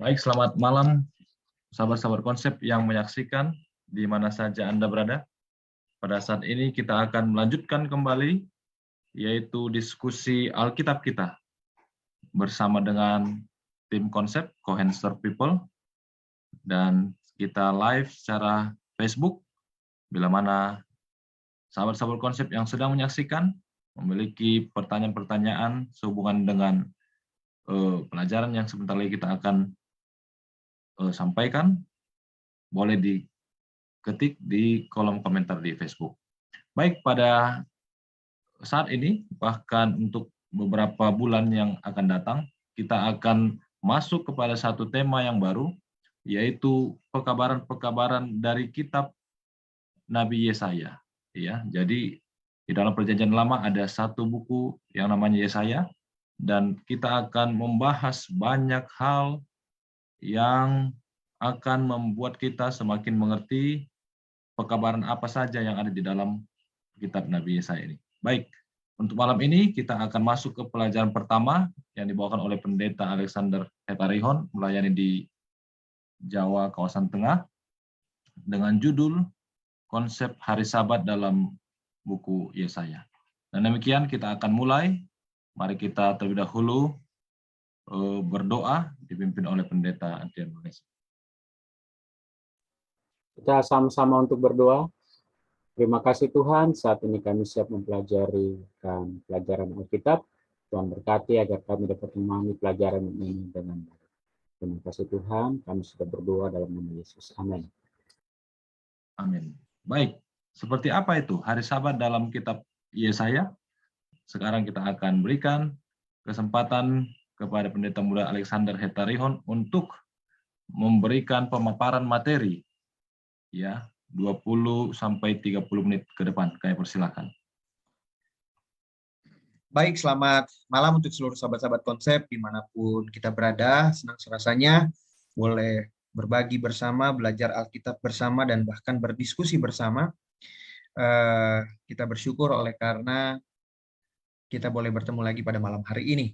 Baik, selamat malam sahabat-sahabat konsep yang menyaksikan di mana saja Anda berada. Pada saat ini kita akan melanjutkan kembali yaitu diskusi Alkitab kita bersama dengan tim konsep Cohenster People, dan kita live secara Facebook bila mana sahabat-sahabat konsep yang sedang menyaksikan memiliki pertanyaan-pertanyaan sehubungan dengan pelajaran yang sebentar lagi kita akan sampaikan, boleh diketik di kolom komentar di Facebook. Baik, pada saat ini, bahkan untuk beberapa bulan yang akan datang, kita akan masuk kepada satu tema yang baru, yaitu pekabaran-pekabaran dari kitab Nabi Yesaya. Ya, jadi di dalam Perjanjian Lama ada satu buku yang namanya Yesaya, dan kita akan membahas banyak hal yang akan membuat kita semakin mengerti pekabaran apa saja yang ada di dalam kitab Nabi Yesaya ini. Baik, untuk malam ini kita akan masuk ke pelajaran pertama yang dibawakan oleh Pendeta Alexander Hetarihon, melayani di Jawa kawasan tengah, dengan judul Konsep Hari Sabat dalam buku Yesaya. Dan demikian kita akan mulai. Mari kita terlebih dahulu berdoa dipimpin oleh Pendeta Adrian Nunes. Kita sama-sama untuk berdoa. Terima kasih Tuhan, saat ini kami siap mempelajari pelajaran Alkitab. Tuhan berkati agar kami dapat memahami pelajaran ini dengan baik. Terima kasih Tuhan, kami sudah berdoa dalam nama Yesus. Amin. Amin. Baik, seperti apa itu hari Sabat dalam kitab Yesaya? Sekarang kita akan berikan kesempatan kepada Pendeta Muda Alexander Hetarihon untuk memberikan pemaparan materi, ya, 20 sampai 30 menit ke depan. Kami persilakan. Baik, selamat malam untuk seluruh sahabat-sahabat konsep dimanapun kita berada. Senang rasanya boleh berbagi bersama, belajar Alkitab bersama, dan bahkan berdiskusi bersama. Kita bersyukur oleh karena kita boleh bertemu lagi pada malam hari ini.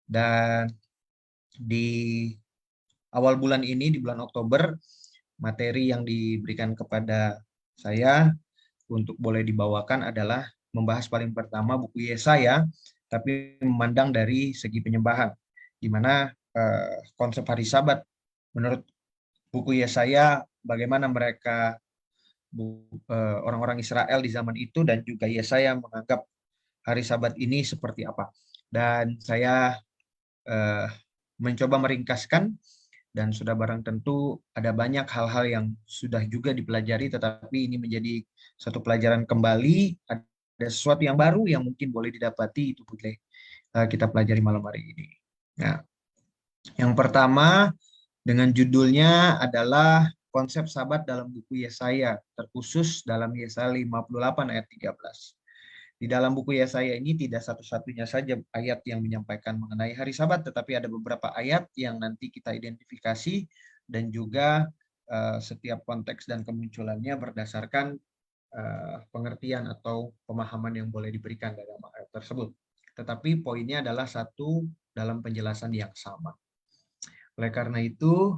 Dan di awal bulan ini, di bulan Oktober, materi yang diberikan kepada saya untuk boleh dibawakan adalah membahas paling pertama buku Yesaya, tapi memandang dari segi penyembahan, di mana konsep hari Sabat menurut buku Yesaya, bagaimana mereka orang-orang Israel di zaman itu dan juga Yesaya menganggap hari Sabat ini seperti apa. Dan saya mencoba meringkaskan, dan sudah barang tentu ada banyak hal-hal yang sudah juga dipelajari, tetapi ini menjadi satu pelajaran kembali, ada sesuatu yang baru yang mungkin boleh didapati, itu boleh kita pelajari malam hari ini. Nah, yang pertama dengan judulnya adalah konsep Sabat dalam buku Yesaya, terkhusus dalam Yesaya 58 ayat 13. Di dalam buku Yesaya ini tidak satu-satunya saja ayat yang menyampaikan mengenai hari Sabat, tetapi ada beberapa ayat yang nanti kita identifikasi, dan juga setiap konteks dan kemunculannya berdasarkan pengertian atau pemahaman yang boleh diberikan dalam ayat tersebut. Tetapi poinnya adalah satu, dalam penjelasan yang sama. Oleh karena itu,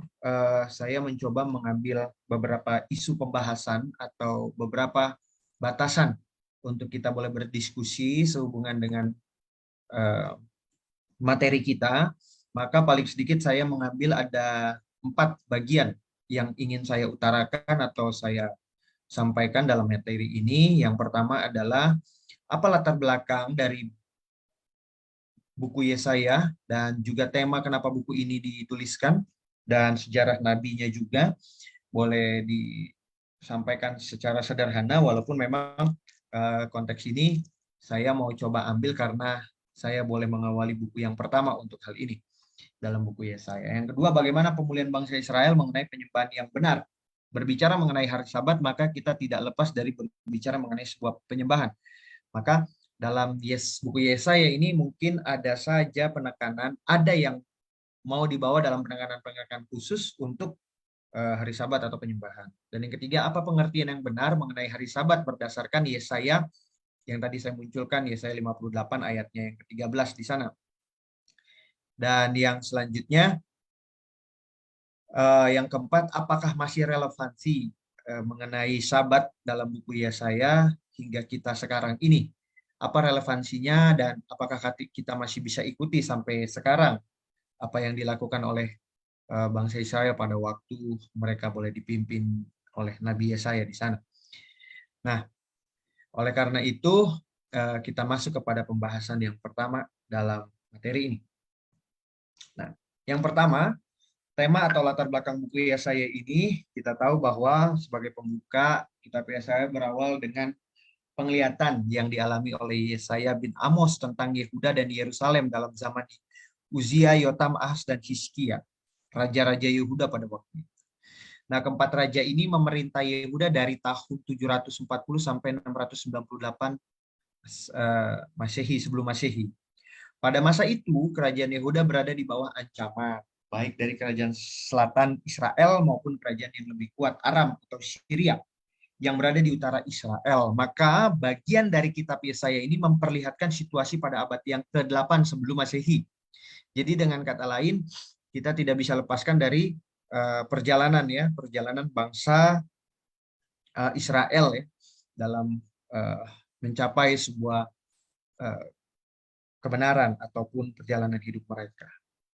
saya mencoba mengambil beberapa isu pembahasan atau beberapa batasan untuk kita boleh berdiskusi sehubungan dengan materi kita. Maka paling sedikit saya mengambil ada 4 bagian yang ingin saya utarakan atau saya sampaikan dalam materi ini. Yang pertama adalah apa latar belakang dari buku Yesaya, dan juga tema kenapa buku ini dituliskan, dan sejarah nabinya juga boleh disampaikan secara sederhana, walaupun memang konteks ini saya mau coba ambil karena saya boleh mengawali buku yang pertama untuk hal ini dalam buku Yesaya. Yang kedua, bagaimana pemulihan bangsa Israel mengenai penyembahan yang benar. Berbicara mengenai hari Sabat, maka kita tidak lepas dari berbicara mengenai sebuah penyembahan. Maka dalam buku Yesaya ini mungkin ada saja penekanan, ada yang mau dibawa dalam penekanan-penekanan khusus untuk hari Sabat atau penyembahan. Dan yang ketiga, apa pengertian yang benar mengenai hari Sabat berdasarkan Yesaya yang tadi saya munculkan, Yesaya 58 ayatnya yang ke-13 di sana. Dan yang selanjutnya, Yang keempat, apakah masih relevansi mengenai Sabat dalam buku Yesaya hingga kita sekarang ini? Apa relevansinya dan apakah kita masih bisa ikuti sampai sekarang apa yang dilakukan oleh bangsa Israel pada waktu mereka boleh dipimpin oleh Nabi Yesaya di sana. Nah, oleh karena itu kita masuk kepada pembahasan yang pertama dalam materi ini. Nah, yang pertama, tema atau latar belakang buku Yesaya ini, kita tahu bahwa sebagai pembuka, kitab Yesaya berawal dengan penglihatan yang dialami oleh Yesaya bin Amos tentang Yehuda dan Yerusalem dalam zaman Uzia, Yotam, Ahaz, dan Hizkia, raja-raja Yehuda pada waktu itu. Nah, keempat raja ini memerintah Yehuda dari tahun 740 sampai 698 Masehi, sebelum Masehi. Pada masa itu, kerajaan Yehuda berada di bawah ancaman, baik dari kerajaan selatan Israel maupun kerajaan yang lebih kuat, Aram atau Syria, yang berada di utara Israel. Maka bagian dari kitab Yesaya ini memperlihatkan situasi pada abad yang ke-8 sebelum Masehi. Jadi dengan kata lain, kita tidak bisa lepaskan dari perjalanan bangsa Israel ya dalam mencapai sebuah kebenaran ataupun perjalanan hidup mereka.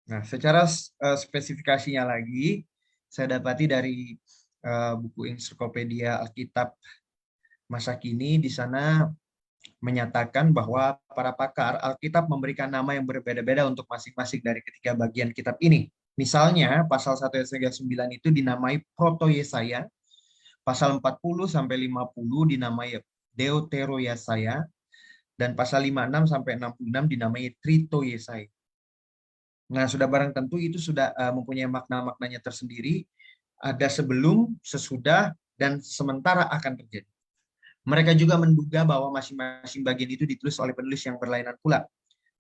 Nah, secara spesifikasinya lagi, saya dapati dari buku Ensiklopedia Alkitab masa kini, di sana menyatakan bahwa para pakar Alkitab memberikan nama yang berbeda-beda untuk masing-masing dari ketiga bagian kitab ini. Misalnya, pasal 1 Yesaya 9 itu dinamai Proto Yesaya, pasal 40 sampai 50 dinamai Deutero Yesaya, dan pasal 56 sampai 66 dinamai Trito Yesaya. Nah, sudah barang tentu itu sudah mempunyai makna-maknanya tersendiri, ada sebelum, sesudah, dan sementara akan terjadi. Mereka juga menduga bahwa masing-masing bagian itu ditulis oleh penulis yang berlainan pula.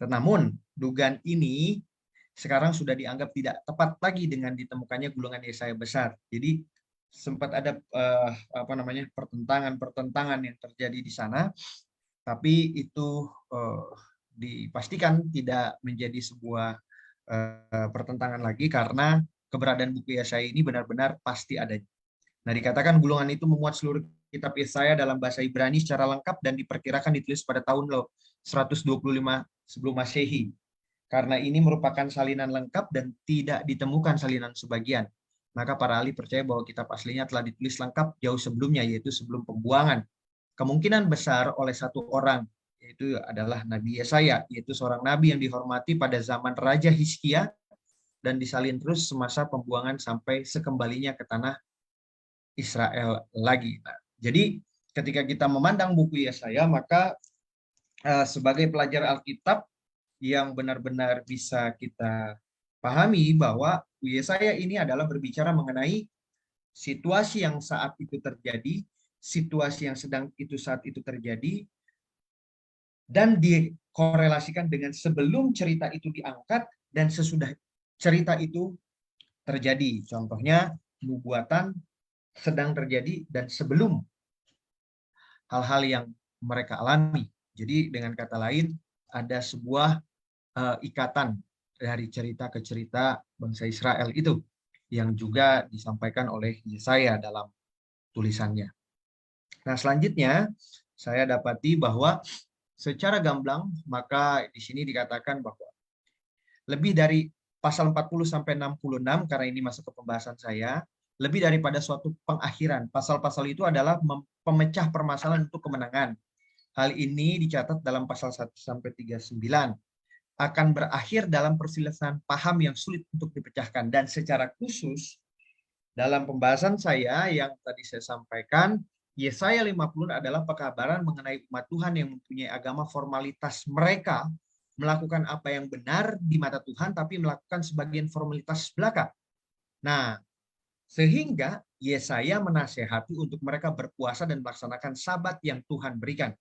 Namun, dugaan ini sekarang sudah dianggap tidak tepat lagi dengan ditemukannya gulungan Yesaya besar. Jadi sempat ada pertentangan yang terjadi di sana, tapi itu dipastikan tidak menjadi sebuah pertentangan lagi karena keberadaan buku Yesaya ini benar-benar pasti adanya. Nah, dikatakan gulungan itu memuat seluruh kitab Yesaya dalam bahasa Ibrani secara lengkap dan diperkirakan ditulis pada tahun 125 sebelum Masehi. Karena ini merupakan salinan lengkap dan tidak ditemukan salinan sebagian. Maka para ahli percaya bahwa kitab aslinya telah ditulis lengkap jauh sebelumnya, yaitu sebelum pembuangan. Kemungkinan besar oleh satu orang, yaitu adalah Nabi Yesaya, yaitu seorang nabi yang dihormati pada zaman Raja Hizkia dan disalin terus semasa pembuangan sampai sekembalinya ke tanah Israel lagi. Nah, jadi ketika kita memandang buku Yesaya, maka sebagai pelajar Alkitab yang benar-benar bisa kita pahami bahwa Yesaya ini adalah berbicara mengenai situasi yang saat itu terjadi, situasi yang sedang saat itu terjadi, dan dikorelasikan dengan sebelum cerita itu diangkat dan sesudah cerita itu terjadi. Contohnya, nubuatan sedang terjadi dan sebelum hal-hal yang mereka alami. Jadi dengan kata lain, ada sebuah ikatan dari cerita ke cerita bangsa Israel itu yang juga disampaikan oleh Yesaya dalam tulisannya. Nah, selanjutnya saya dapati bahwa secara gamblang maka di sini dikatakan bahwa lebih dari pasal 40 sampai 66, karena ini masuk ke pembahasan saya, lebih daripada suatu pengakhiran. Pasal-pasal itu adalah pemecah permasalahan untuk kemenangan. Hal ini dicatat dalam pasal 1 sampai 39. Akan berakhir dalam perselisihan paham yang sulit untuk dipecahkan. Dan secara khusus, dalam pembahasan saya yang tadi saya sampaikan, Yesaya 50 adalah pekabaran mengenai umat Tuhan yang mempunyai agama formalitas mereka melakukan apa yang benar di mata Tuhan, tapi melakukan sebagian formalitas belaka. Nah, sehingga Yesaya menasehati untuk mereka berpuasa dan melaksanakan sabat yang Tuhan berikan.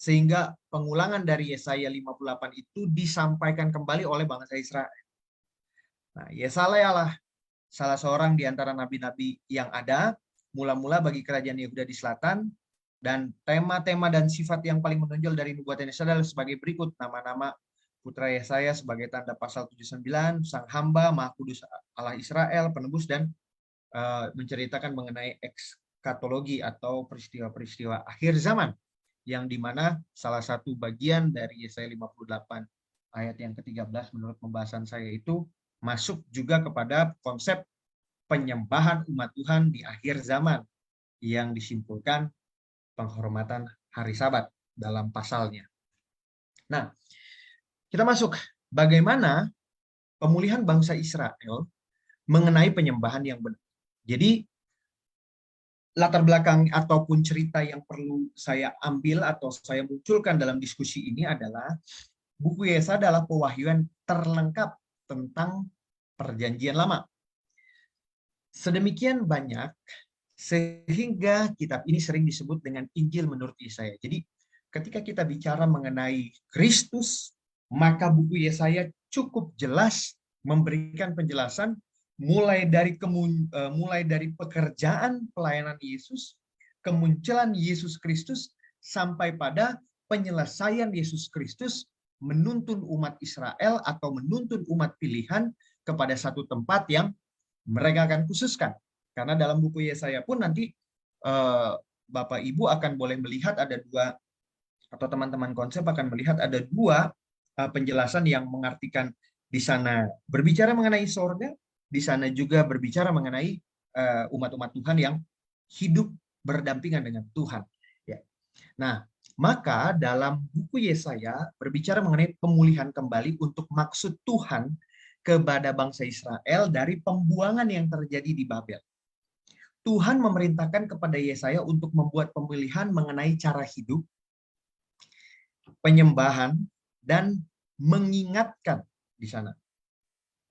Sehingga pengulangan dari Yesaya 58 itu disampaikan kembali oleh bangsa Israel. Nah, Yesaya lah salah seorang di antara nabi-nabi yang ada, mula-mula bagi kerajaan Yehuda di selatan, dan tema-tema dan sifat yang paling menonjol dari nubuatan Yesaya adalah sebagai berikut. Nama-nama putra Yesaya sebagai tanda pasal 79, sang hamba Maha Kudus Allah Israel, penebus, dan menceritakan mengenai ekskatologi atau peristiwa-peristiwa akhir zaman, yang dimana salah satu bagian dari Yesaya 58 ayat yang ke-13 menurut pembahasan saya itu masuk juga kepada konsep penyembahan umat Tuhan di akhir zaman yang disimpulkan penghormatan hari Sabat dalam pasalnya. Nah, kita masuk bagaimana pemulihan bangsa Israel mengenai penyembahan yang benar. Jadi latar belakang ataupun cerita yang perlu saya ambil atau saya munculkan dalam diskusi ini adalah buku Yesaya adalah pewahyuan terlengkap tentang Perjanjian Lama. Sedemikian banyak sehingga kitab ini sering disebut dengan Injil menurut Yesaya. Jadi ketika kita bicara mengenai Kristus, maka buku Yesaya cukup jelas memberikan penjelasan mulai dari pekerjaan pelayanan Yesus, kemunculan Yesus Kristus, sampai pada penyelesaian Yesus Kristus menuntun umat Israel atau menuntun umat pilihan kepada satu tempat yang mereka akan khususkan. Karena dalam buku Yesaya pun nanti Bapak Ibu akan boleh melihat ada dua, atau teman-teman konsep akan melihat ada dua penjelasan yang mengartikan di sana berbicara mengenai sorga, di sana juga berbicara mengenai umat-umat Tuhan yang hidup berdampingan dengan Tuhan. Ya. Nah, maka dalam buku Yesaya berbicara mengenai pemulihan kembali untuk maksud Tuhan kepada bangsa Israel dari pembuangan yang terjadi di Babel. Tuhan memerintahkan kepada Yesaya untuk membuat pemulihan mengenai cara hidup, penyembahan, dan mengingatkan di sana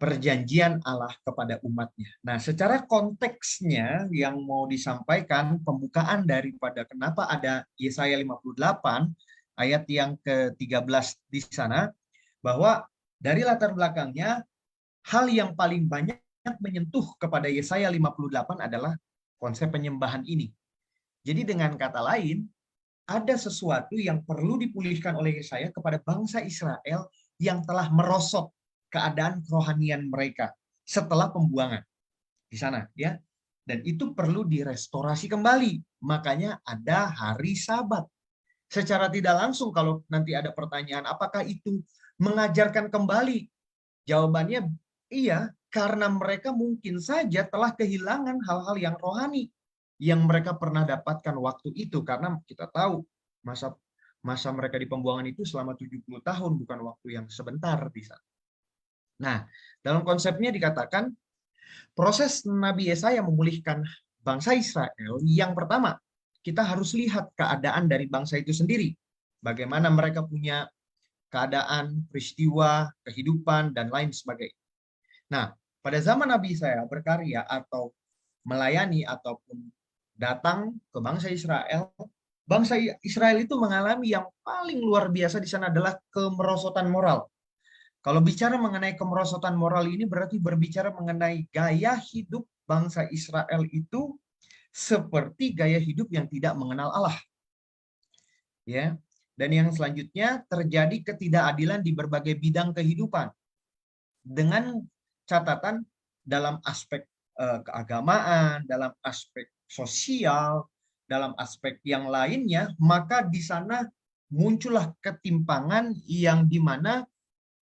perjanjian Allah kepada umatnya. Nah, secara konteksnya yang mau disampaikan, pembukaan daripada kenapa ada Yesaya 58 ayat yang ke-13 di sana, bahwa dari latar belakangnya hal yang paling banyak menyentuh kepada Yesaya 58 adalah konsep penyembahan ini. Jadi dengan kata lain, ada sesuatu yang perlu dipulihkan oleh Yesaya kepada bangsa Israel yang telah merosot keadaan kerohanian mereka setelah pembuangan di sana, ya. Dan itu perlu direstorasi kembali. Makanya ada hari Sabat. Secara tidak langsung kalau nanti ada pertanyaan apakah itu mengajarkan kembali? Jawabannya iya, karena mereka mungkin saja telah kehilangan hal-hal yang rohani yang mereka pernah dapatkan waktu itu, karena kita tahu masa mereka di pembuangan itu selama 70 tahun, bukan waktu yang sebentar di sana. Nah, dalam konsepnya dikatakan proses Nabi Yesaya memulihkan bangsa Israel, yang pertama kita harus lihat keadaan dari bangsa itu sendiri. Bagaimana mereka punya keadaan, peristiwa, kehidupan, dan lain sebagainya. Nah, pada zaman Nabi Yesaya berkarya atau melayani ataupun datang ke bangsa Israel itu mengalami yang paling luar biasa di sana adalah kemerosotan moral. Kalau bicara mengenai kemerosotan moral ini berarti berbicara mengenai gaya hidup bangsa Israel itu seperti gaya hidup yang tidak mengenal Allah. Ya. Dan yang selanjutnya terjadi ketidakadilan di berbagai bidang kehidupan. Dengan catatan dalam aspek keagamaan, dalam aspek sosial, dalam aspek yang lainnya, maka di sana muncullah ketimpangan yang dimana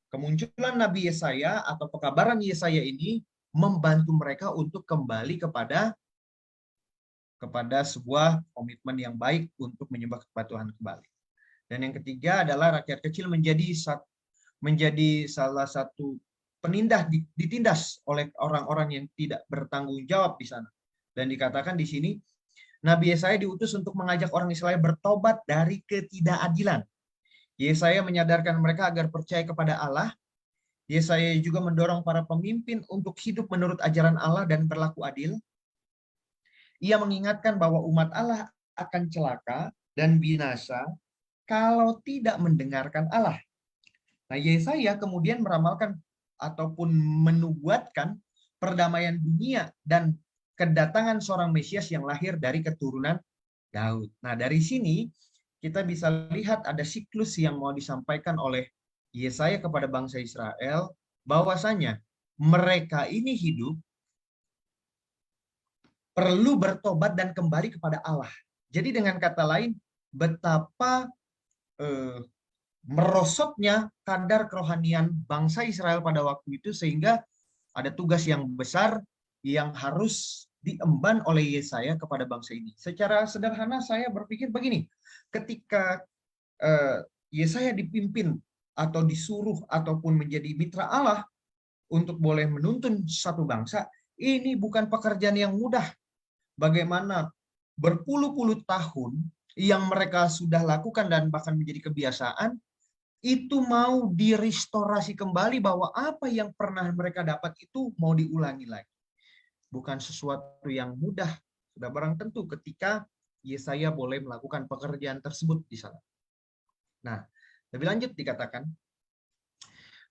kemunculan Nabi Yesaya atau pekabaran Yesaya ini membantu mereka untuk kembali kepada sebuah komitmen yang baik untuk menyembah kepada Tuhan kembali. Dan yang ketiga adalah rakyat kecil menjadi salah satu ditindas oleh orang-orang yang tidak bertanggung jawab di sana. Dan dikatakan di sini Nabi Yesaya diutus untuk mengajak orang Israel bertobat dari ketidakadilan. Yesaya menyadarkan mereka agar percaya kepada Allah. Yesaya juga mendorong para pemimpin untuk hidup menurut ajaran Allah dan berlaku adil. Ia mengingatkan bahwa umat Allah akan celaka dan binasa kalau tidak mendengarkan Allah. Nah, Yesaya kemudian meramalkan ataupun menubuatkan perdamaian dunia dan kedatangan seorang Mesias yang lahir dari keturunan Daud. Nah, dari sini kita bisa lihat ada siklus yang mau disampaikan oleh Yesaya kepada bangsa Israel bahwasanya mereka ini hidup perlu bertobat dan kembali kepada Allah. Jadi dengan kata lain, betapa merosotnya kadar kerohanian bangsa Israel pada waktu itu, sehingga ada tugas yang besar yang harus diemban oleh Yesaya kepada bangsa ini. Secara sederhana saya berpikir begini, ketika Yesaya dipimpin atau disuruh ataupun menjadi mitra Allah untuk boleh menuntun satu bangsa, ini bukan pekerjaan yang mudah. Bagaimana berpuluh-puluh tahun yang mereka sudah lakukan dan bahkan menjadi kebiasaan, itu mau direstorasi kembali, bahwa apa yang pernah mereka dapat itu mau diulangi lagi. Bukan sesuatu yang mudah. Sudah barang tentu ketika Yesaya boleh melakukan pekerjaan tersebut di sana. Nah, lebih lanjut dikatakan,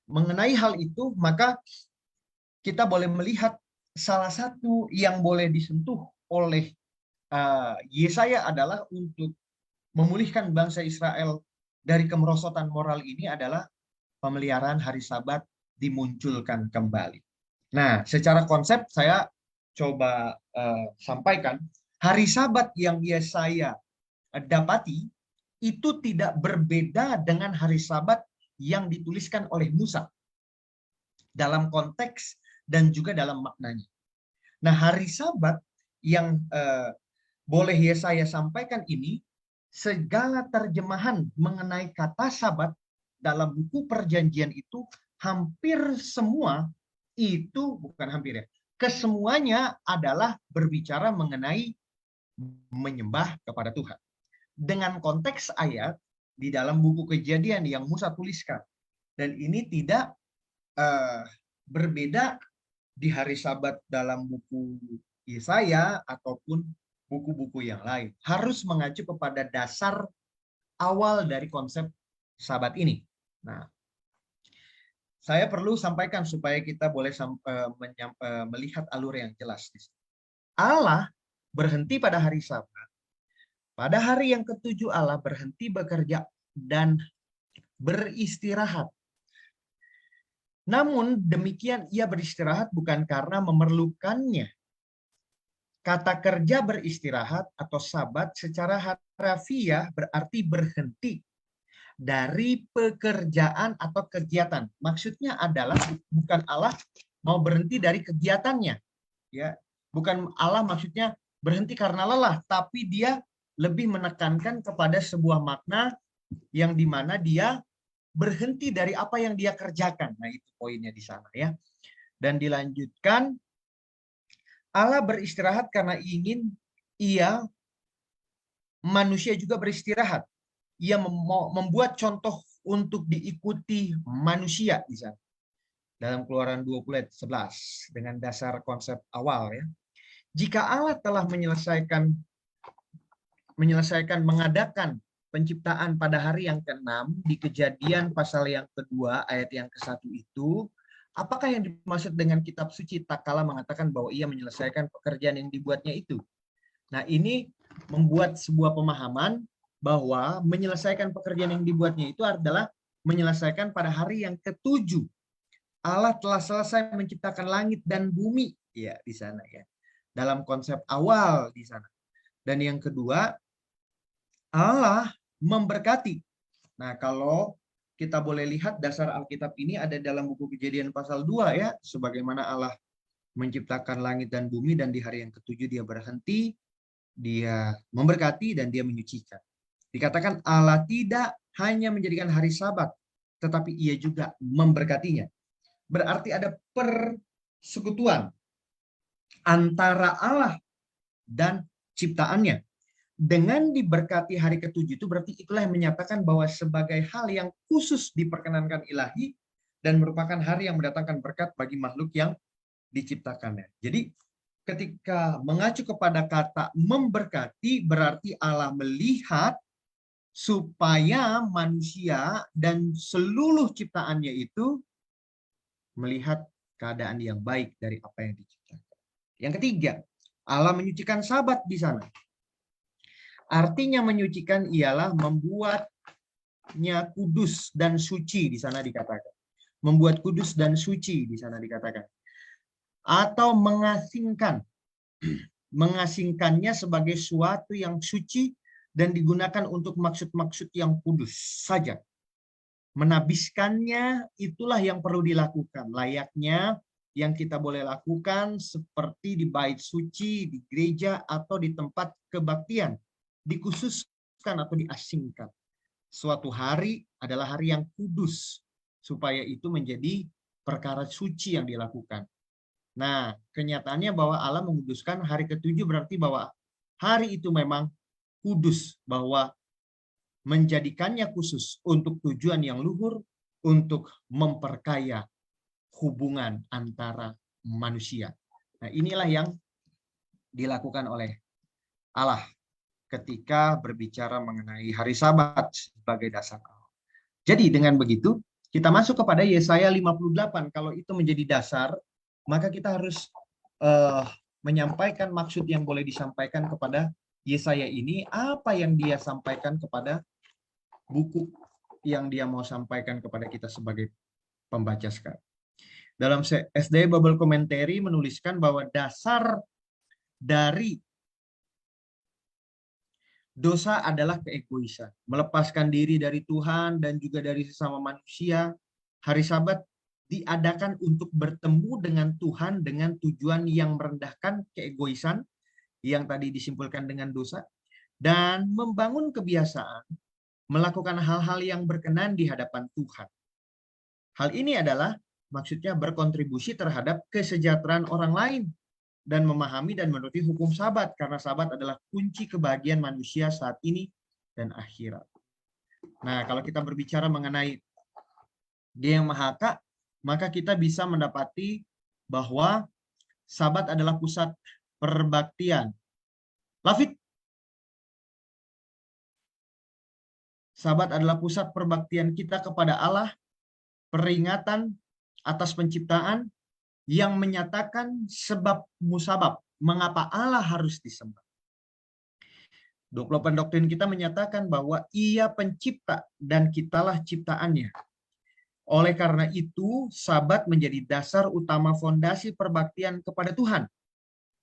mengenai hal itu, maka kita boleh melihat salah satu yang boleh disentuh oleh Yesaya adalah untuk memulihkan bangsa Israel dari kemerosotan moral ini adalah pemeliharaan hari Sabat dimunculkan kembali. Nah, secara konsep saya coba sampaikan, hari Sabat yang Yesaya dapati itu tidak berbeda dengan hari Sabat yang dituliskan oleh Musa dalam konteks dan juga dalam maknanya. Nah, hari Sabat yang boleh Yesaya sampaikan ini, segala terjemahan mengenai kata Sabat dalam buku perjanjian itu hampir semua itu, bukan hampir ya, kesemuanya adalah berbicara mengenai menyembah kepada Tuhan. Dengan konteks ayat di dalam buku Kejadian yang Musa tuliskan. Dan ini tidak berbeda di hari Sabat dalam buku Yesaya ataupun buku-buku yang lain. Harus mengacu kepada dasar awal dari konsep Sabat ini. Nah, saya perlu sampaikan supaya kita boleh melihat alur yang jelas. Allah berhenti pada hari Sabat. Pada hari yang ketujuh Allah berhenti bekerja dan beristirahat. Namun demikian ia beristirahat bukan karena memerlukannya. Kata kerja beristirahat atau Sabat secara harfiah berarti berhenti dari pekerjaan atau kegiatan. Maksudnya adalah bukan Allah mau berhenti dari kegiatannya, ya. Bukan Allah maksudnya berhenti karena lelah, tapi dia lebih menekankan kepada sebuah makna yang dimana dia berhenti dari apa yang dia kerjakan. Nah, itu poinnya di sana, ya. Dan dilanjutkan, Allah beristirahat karena ingin manusia juga beristirahat. Ia membuat contoh untuk diikuti manusia di sana. Dalam Keluaran 20 ayat 11 dengan dasar konsep awal, ya. Jika Allah telah mengadakan penciptaan pada hari yang ke-6 di Kejadian pasal yang kedua ayat yang ke-1 itu, apakah yang dimaksud dengan kitab suci tak kalah mengatakan bahwa ia menyelesaikan pekerjaan yang dibuatnya itu? Nah, ini membuat sebuah pemahaman bahwa menyelesaikan pekerjaan yang dibuatnya itu adalah menyelesaikan pada hari yang ke-7. Allah telah selesai menciptakan langit dan bumi, ya, di sana, ya. Dalam konsep awal di sana. Dan yang kedua, Allah memberkati. Nah, kalau kita boleh lihat dasar Alkitab ini ada dalam buku Kejadian pasal 2, ya, sebagaimana Allah menciptakan langit dan bumi dan di hari yang ke-7 dia berhenti, dia memberkati dan dia menyucikan. Dikatakan Allah tidak hanya menjadikan hari Sabat, tetapi ia juga memberkatinya. Berarti ada persekutuan antara Allah dan ciptaannya. Dengan diberkati hari ke-7 itu berarti itulah yang menyatakan bahwa sebagai hal yang khusus diperkenankan ilahi dan merupakan hari yang mendatangkan berkat bagi makhluk yang diciptakannya. Jadi ketika mengacu kepada kata memberkati berarti Allah melihat supaya manusia dan seluruh ciptaannya itu melihat keadaan yang baik dari apa yang diciptakan. Yang ketiga, Allah menyucikan Sabat di sana. Artinya menyucikan ialah membuat membuatnya kudus dan suci di sana dikatakan. Membuat kudus dan suci di sana dikatakan. Atau mengasingkan. Mengasingkannya sebagai suatu yang suci dan digunakan untuk maksud-maksud yang kudus saja. Menabiskannya itulah yang perlu dilakukan. Layaknya yang kita boleh lakukan seperti di bait suci, di gereja, atau di tempat kebaktian. Dikhususkan atau diasingkan. Suatu hari adalah hari yang kudus, supaya itu menjadi perkara suci yang dilakukan. Nah, kenyataannya bahwa Allah menguduskan hari ke-7 berarti bahwa hari itu memang kudus, bahwa menjadikannya khusus untuk tujuan yang luhur, untuk memperkaya hubungan antara manusia. Nah, inilah yang dilakukan oleh Allah ketika berbicara mengenai hari Sabat sebagai dasar Allah. Jadi dengan begitu, kita masuk kepada Yesaya 58. Kalau itu menjadi dasar, maka kita harus menyampaikan maksud yang boleh disampaikan kepada Yesaya ini, apa yang dia sampaikan kepada buku yang dia mau sampaikan kepada kita sebagai pembaca sekarang. Dalam SD Bible Commentary menuliskan bahwa dasar dari dosa adalah keegoisan, melepaskan diri dari Tuhan dan juga dari sesama manusia. Hari Sabat diadakan untuk bertemu dengan Tuhan dengan tujuan yang merendahkan keegoisan yang tadi disimpulkan dengan dosa dan membangun kebiasaan melakukan hal-hal yang berkenan di hadapan Tuhan. Hal ini adalah maksudnya berkontribusi terhadap kesejahteraan orang lain dan memahami dan menuruti hukum Sabat, karena Sabat adalah kunci kebahagiaan manusia saat ini dan akhirat. Nah, kalau kita berbicara mengenai Dia yang Maha Esa, maka kita bisa mendapati bahwa Sabat adalah pusat perbaktian. Lafid, Sabat adalah pusat perbaktian kita kepada Allah, peringatan atas penciptaan yang menyatakan sebab musabab, mengapa Allah harus disembah. 28 doktrin kita menyatakan bahwa Ia pencipta dan kitalah ciptaannya. Oleh karena itu, Sabat menjadi dasar utama fondasi perbaktian kepada Tuhan.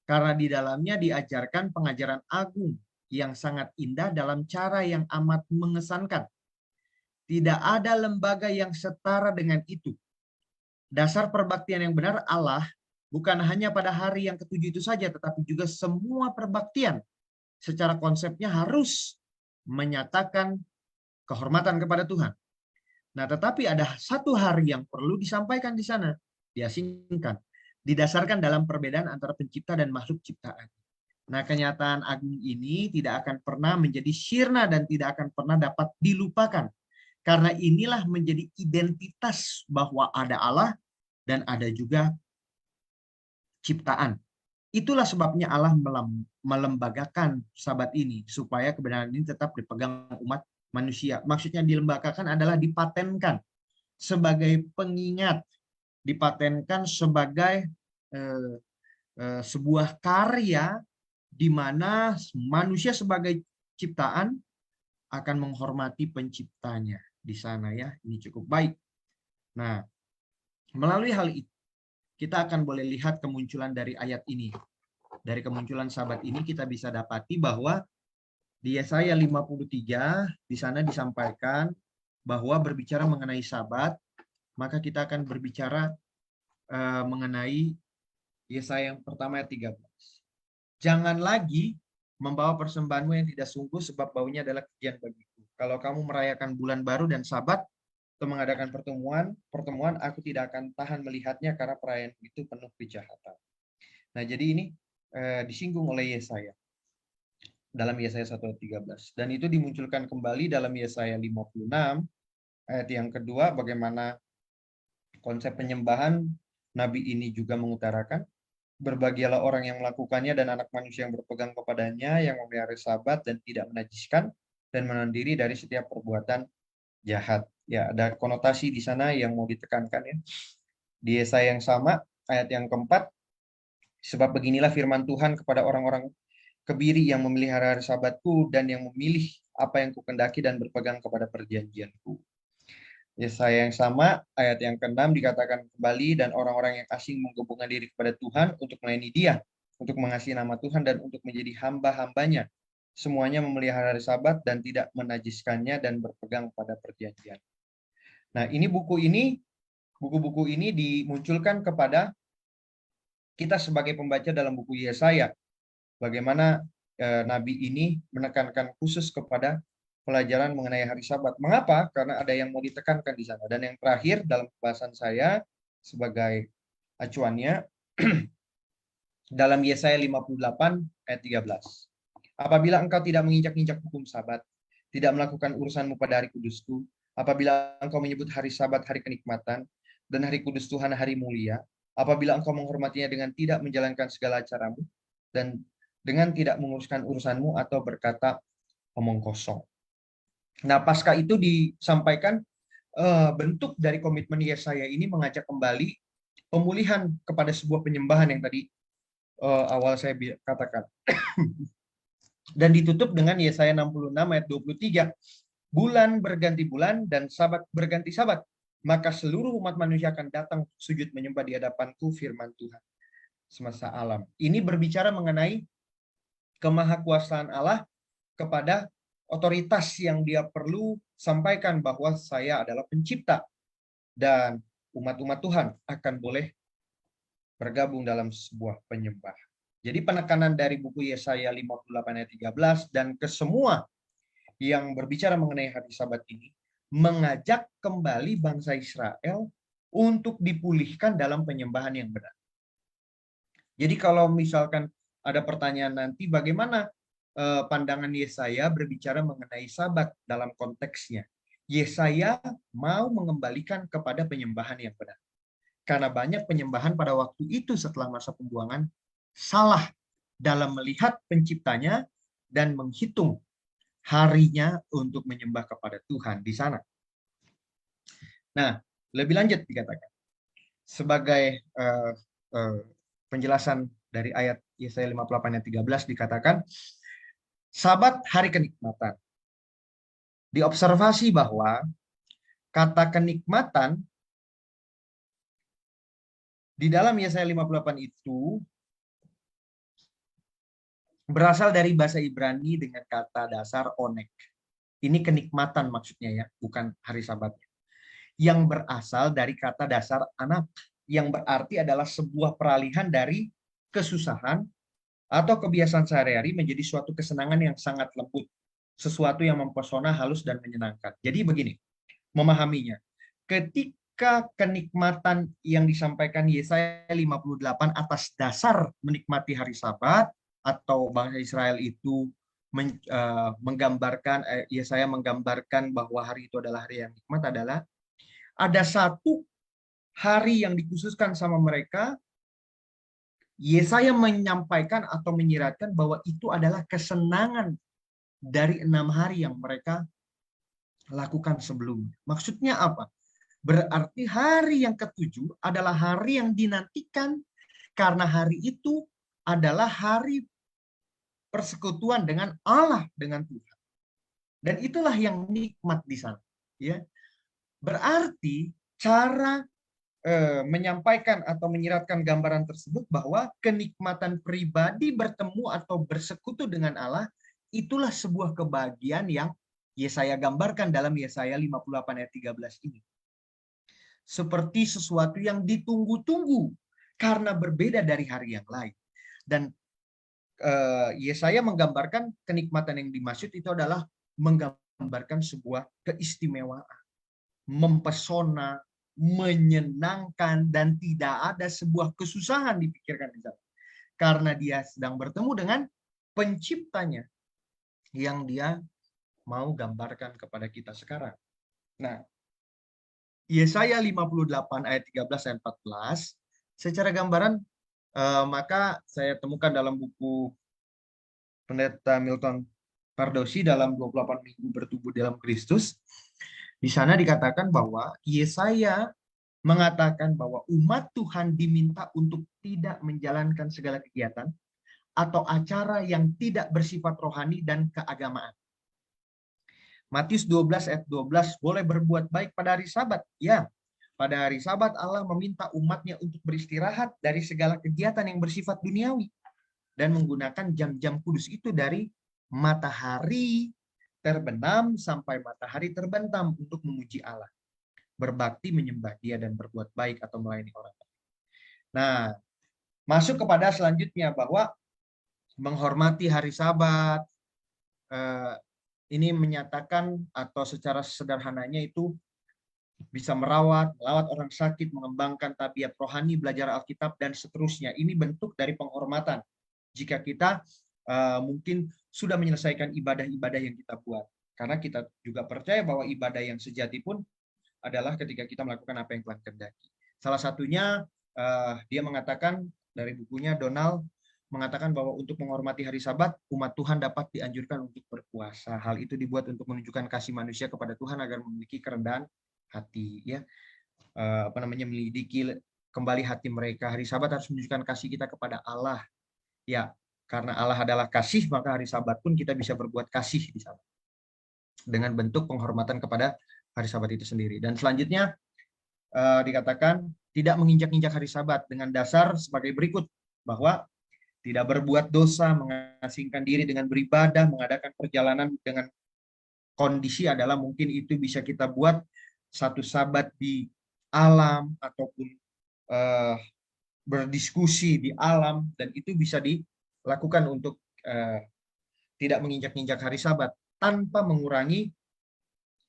Karena di dalamnya diajarkan pengajaran agung yang sangat indah dalam cara yang amat mengesankan. Tidak ada lembaga yang setara dengan itu. Dasar perbaktian yang benar Allah bukan hanya pada hari yang ke-7 itu saja, tetapi juga semua perbaktian secara konsepnya harus menyatakan kehormatan kepada Tuhan. Nah, tetapi ada satu hari yang perlu disampaikan di sana, diasingkan, didasarkan dalam perbedaan antara pencipta dan makhluk ciptaan. Nah, kenyataan agung ini tidak akan pernah menjadi sirna dan tidak akan pernah dapat dilupakan. Karena inilah menjadi identitas bahwa ada Allah dan ada juga ciptaan. Itulah sebabnya Allah melembagakan Sabat ini, supaya kebenaran ini tetap dipegang umat manusia. Maksudnya dilembagakan adalah dipatenkan sebagai pengingat, dipatenkan sebagai sebuah karya di mana manusia sebagai ciptaan akan menghormati penciptanya di sana, ya. Ini cukup baik. Nah, melalui hal itu kita akan boleh lihat kemunculan dari ayat ini. Dari kemunculan Sabat ini kita bisa dapati bahwa di Yesaya 53 di sana disampaikan bahwa berbicara mengenai Sabat, maka kita akan berbicara mengenai Yesaya yang pertama ayat 13. Jangan lagi membawa persembahanmu yang tidak sungguh, sebab baunya adalah kejian bagiku. Kalau kamu merayakan bulan baru dan Sabat atau mengadakan pertemuan, aku tidak akan tahan melihatnya karena perayaan itu penuh kejahatan. Nah, jadi ini disinggung oleh Yesaya dalam Yesaya 1:13, dan itu dimunculkan kembali dalam Yesaya 56 ayat yang kedua, bagaimana konsep penyembahan nabi ini juga mengutarakan, berbahagialah orang yang melakukannya dan anak manusia yang berpegang kepadanya, yang memelihara Sabat dan tidak menajiskan dan menahan diri dari setiap perbuatan jahat. Ya, ada konotasi di sana yang mau ditekankan, ya. Di Yesaya yang sama ayat yang keempat, sebab beginilah firman Tuhan kepada orang-orang kebiri yang memelihara hari Sabatku dan yang memilih apa yang kukendaki dan berpegang kepada perjanjianku. Yesaya yang sama, ayat yang ke-6 dikatakan kembali, dan orang-orang yang asing menggabungkan diri kepada Tuhan untuk melayani Dia, untuk mengasihi nama Tuhan dan untuk menjadi hamba-hambanya. Semuanya memelihara hari Sabat dan tidak menajiskannya dan berpegang pada perjanjian. Nah, buku-buku ini dimunculkan kepada kita sebagai pembaca dalam buku Yesaya. Bagaimana Nabi ini menekankan khusus kepada pelajaran mengenai hari Sabat. Mengapa? Karena ada yang mau ditekankan di sana. Dan yang terakhir dalam pembahasan saya sebagai acuannya dalam Yesaya 58 ayat 13. Apabila engkau tidak menginjak-injak hukum Sabat, tidak melakukan urusanmu pada hari kudusku, apabila engkau menyebut hari Sabat hari kenikmatan, dan hari kudus Tuhan hari mulia, apabila engkau menghormatinya dengan tidak menjalankan segala acaramu, dan dengan tidak menguruskan urusanmu atau berkata omong kosong. Nah, pasca itu disampaikan bentuk dari komitmen Yesaya ini mengajak kembali pemulihan kepada sebuah penyembahan yang tadi awal saya katakan. Dan ditutup dengan Yesaya 66 ayat 23. Bulan berganti bulan dan sabat berganti sabat. Maka seluruh umat manusia akan datang sujud menyembah di hadapanku, firman Tuhan semesta alam. Ini berbicara mengenai kemahakuasaan Allah kepada otoritas yang dia perlu sampaikan bahwa saya adalah pencipta. Dan umat-umat Tuhan akan boleh bergabung dalam sebuah penyembahan. Jadi penekanan dari buku Yesaya 58 ayat 13 dan ke semua yang berbicara mengenai hari Sabat ini mengajak kembali bangsa Israel untuk dipulihkan dalam penyembahan yang benar. Jadi kalau misalkan ada pertanyaan nanti bagaimana pandangan Yesaya berbicara mengenai Sabat dalam konteksnya. Yesaya mau mengembalikan kepada penyembahan yang benar. Karena banyak penyembahan pada waktu itu setelah masa pembuangan salah dalam melihat penciptanya dan menghitung harinya untuk menyembah kepada Tuhan di sana. Nah, lebih lanjut dikatakan sebagai penjelasan dari ayat Yesaya 58 ayat 13 dikatakan Sabat hari kenikmatan. Diobservasi bahwa kata kenikmatan di dalam Yesaya 58 itu berasal dari bahasa Ibrani dengan kata dasar onek. Ini kenikmatan maksudnya ya, bukan hari Sabatnya. Yang berasal dari kata dasar anak, yang berarti adalah sebuah peralihan dari kesusahan atau kebiasaan sehari-hari menjadi suatu kesenangan yang sangat lembut, sesuatu yang mempesona, halus, dan menyenangkan. Jadi begini, memahaminya. Ketika kenikmatan yang disampaikan Yesaya 58 atas dasar menikmati hari Sabat, atau bangsa Israel itu menggambarkan, Yesaya menggambarkan bahwa hari itu adalah hari yang nikmat, adalah ada satu hari yang dikhususkan sama mereka. Yesaya menyampaikan atau menyiratkan bahwa itu adalah kesenangan dari 6 hari yang mereka lakukan sebelumnya. Maksudnya apa? Berarti hari yang ke-7 adalah hari yang dinantikan karena hari itu adalah hari persekutuan dengan Allah, dengan Tuhan. Dan itulah yang nikmat di sana. Ya. Berarti cara menyampaikan atau menyiratkan gambaran tersebut bahwa kenikmatan pribadi bertemu atau bersekutu dengan Allah itulah sebuah kebahagiaan yang Yesaya gambarkan dalam Yesaya 58 ayat 13 ini. Seperti sesuatu yang ditunggu-tunggu karena berbeda dari hari yang lain. Dan Yesaya menggambarkan kenikmatan yang dimaksud itu adalah menggambarkan sebuah keistimewaan, mempesona, menyenangkan, dan tidak ada sebuah kesusahan dipikirkan di sana. Karena dia sedang bertemu dengan penciptanya yang dia mau gambarkan kepada kita sekarang. Nah, Yesaya 58 ayat 13 dan 14 secara gambaran maka saya temukan dalam buku Pendeta Milton Pardosi dalam 28 minggu bertumbuh dalam Kristus. Di sana dikatakan bahwa Yesaya mengatakan bahwa umat Tuhan diminta untuk tidak menjalankan segala kegiatan atau acara yang tidak bersifat rohani dan keagamaan. Matius 12 ayat 12, boleh berbuat baik pada hari Sabat. Ya, pada hari Sabat Allah meminta umatnya untuk beristirahat dari segala kegiatan yang bersifat duniawi dan menggunakan jam-jam kudus itu dari matahari terbenam sampai matahari terbenam untuk memuji Allah, berbakti, menyembah Dia, dan berbuat baik atau melayani orang. Nah, masuk kepada selanjutnya bahwa menghormati hari Sabat ini menyatakan atau secara sederhananya itu bisa melawat orang sakit, mengembangkan tabiat rohani, belajar Alkitab, dan seterusnya. Ini bentuk dari penghormatan. Jika kita mungkin sudah menyelesaikan ibadah-ibadah yang kita buat. Karena kita juga percaya bahwa ibadah yang sejati pun adalah ketika kita melakukan apa yang Tuhan kehendaki. Salah satunya dia mengatakan dari bukunya, Donald mengatakan bahwa untuk menghormati hari Sabat, umat Tuhan dapat dianjurkan untuk berpuasa. Hal itu dibuat untuk menunjukkan kasih manusia kepada Tuhan agar memiliki kerendahan hati, ya, melidiki kembali hati mereka. Hari Sabat harus menunjukkan kasih kita kepada Allah, ya, karena Allah adalah kasih, maka hari Sabat pun kita bisa berbuat kasih di sana dengan bentuk penghormatan kepada hari Sabat itu sendiri. Dan selanjutnya dikatakan tidak menginjak-injak hari Sabat dengan dasar sebagai berikut, bahwa tidak berbuat dosa, mengasingkan diri dengan beribadah, mengadakan perjalanan dengan kondisi adalah mungkin itu bisa kita buat satu Sabat di alam ataupun berdiskusi di alam, dan itu bisa dilakukan untuk tidak menginjak-injak hari Sabat tanpa mengurangi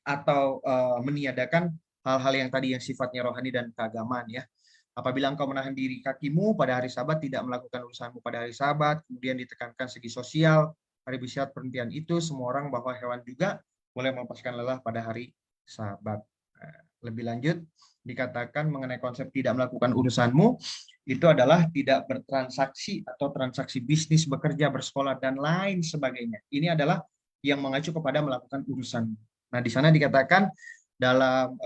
atau meniadakan hal-hal yang tadi yang sifatnya rohani dan keagamaan, ya. Apabila engkau menahan diri kakimu pada hari Sabat, tidak melakukan urusanmu pada hari Sabat, kemudian ditekankan segi sosial, hari beristirahat pengertian itu, semua orang bahwa hewan juga boleh melepaskan lelah pada hari Sabat. Lebih lanjut, dikatakan mengenai konsep tidak melakukan urusanmu, itu adalah tidak bertransaksi atau transaksi bisnis, bekerja, bersekolah, dan lain sebagainya. Ini adalah yang mengacu kepada melakukan urusan. Nah, di sana dikatakan dalam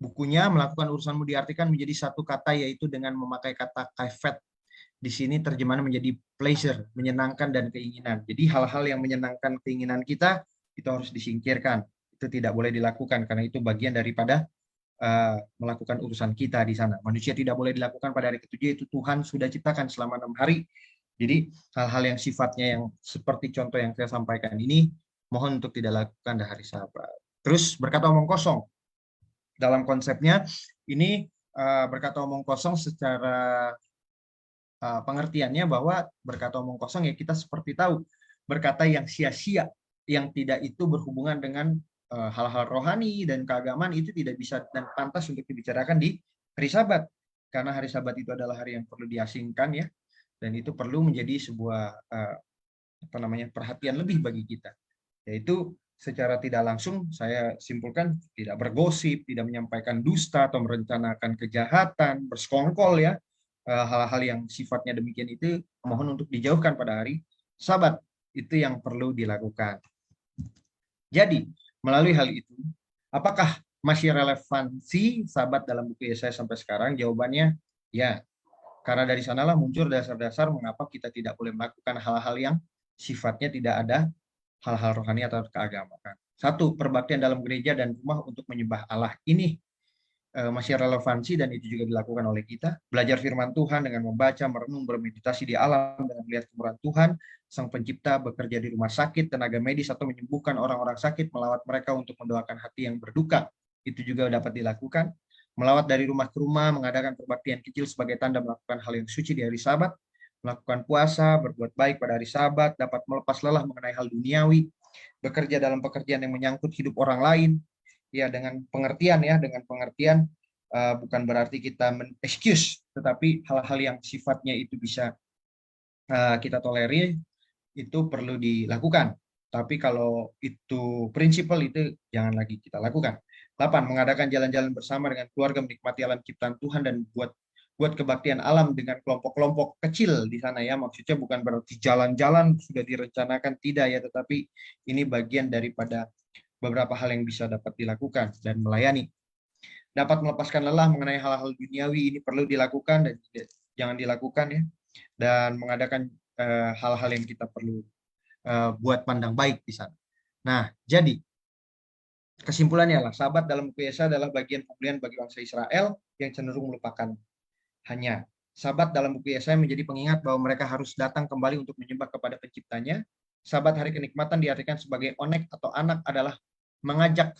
bukunya, melakukan urusanmu diartikan menjadi satu kata, yaitu dengan memakai kata kafet. Di sini terjemahan menjadi pleasure, menyenangkan dan keinginan. Jadi hal-hal yang menyenangkan keinginan kita itu harus disingkirkan. Itu tidak boleh dilakukan karena itu bagian daripada melakukan urusan kita di sana. Manusia tidak boleh dilakukan pada hari ketujuh, itu Tuhan sudah ciptakan selama 6 hari. Jadi hal-hal yang sifatnya yang seperti contoh yang saya sampaikan ini, mohon untuk tidak lakukan di hari Sabat. Terus berkata omong kosong. Dalam konsepnya ini berkata omong kosong secara pengertiannya bahwa berkata omong kosong ya kita seperti tahu berkata yang sia-sia, yang tidak itu berhubungan dengan hal-hal rohani dan keagamaan, itu tidak bisa dan pantas untuk dibicarakan di hari Sabat, karena hari Sabat itu adalah hari yang perlu diasingkan, ya, dan itu perlu menjadi sebuah perhatian lebih bagi kita, yaitu secara tidak langsung saya simpulkan tidak bergosip, tidak menyampaikan dusta atau merencanakan kejahatan, bersekongkol, ya, hal-hal yang sifatnya demikian itu mohon untuk dijauhkan pada hari Sabat. Itu yang perlu dilakukan. Jadi melalui hal itu, apakah masih relevansi Sabat dalam buku Yesaya sampai sekarang? Jawabannya ya, karena dari sanalah muncul dasar-dasar mengapa kita tidak boleh melakukan hal-hal yang sifatnya tidak ada hal-hal rohani atau keagamaan. Satu, perbaktian dalam gereja dan rumah untuk menyembah Allah. Ini masih relevansi dan itu juga dilakukan oleh kita. Belajar firman Tuhan dengan membaca, merenung, bermeditasi di alam, dengan melihat kemurahan Tuhan, Sang Pencipta, bekerja di rumah sakit, tenaga medis, atau menyembuhkan orang-orang sakit, melawat mereka untuk mendoakan hati yang berduka. Itu juga dapat dilakukan. Melawat dari rumah ke rumah, mengadakan perbaktian kecil sebagai tanda melakukan hal yang suci di hari Sabat, melakukan puasa, berbuat baik pada hari Sabat, dapat melepas lelah mengenai hal duniawi, bekerja dalam pekerjaan yang menyangkut hidup orang lain, ya, dengan pengertian, ya, dengan pengertian bukan berarti kita men-excuse, tetapi hal-hal yang sifatnya itu bisa kita tolerir, itu perlu dilakukan. Tapi kalau itu prinsipal, itu jangan lagi kita lakukan. 8. Mengadakan jalan-jalan bersama dengan keluarga, menikmati alam ciptaan Tuhan, dan buat kebaktian alam dengan kelompok-kelompok kecil di sana, ya. Maksudnya bukan berarti jalan-jalan sudah direncanakan, tidak, ya, tetapi ini bagian daripada beberapa hal yang bisa dapat dilakukan dan melayani. Dapat melepaskan lelah mengenai hal-hal duniawi, ini perlu dilakukan dan jangan dilakukan, ya. Dan mengadakan hal-hal yang kita perlu buat pandang baik di sana. Nah, jadi kesimpulannya adalah sahabat dalam buku Yesaya adalah bagian pemulihan bagi bangsa Israel yang cenderung melupakan hanya. Sahabat dalam buku Yesaya menjadi pengingat bahwa mereka harus datang kembali untuk menyembah kepada penciptanya. Sahabat hari kenikmatan diartikan sebagai onek atau anak adalah mengajak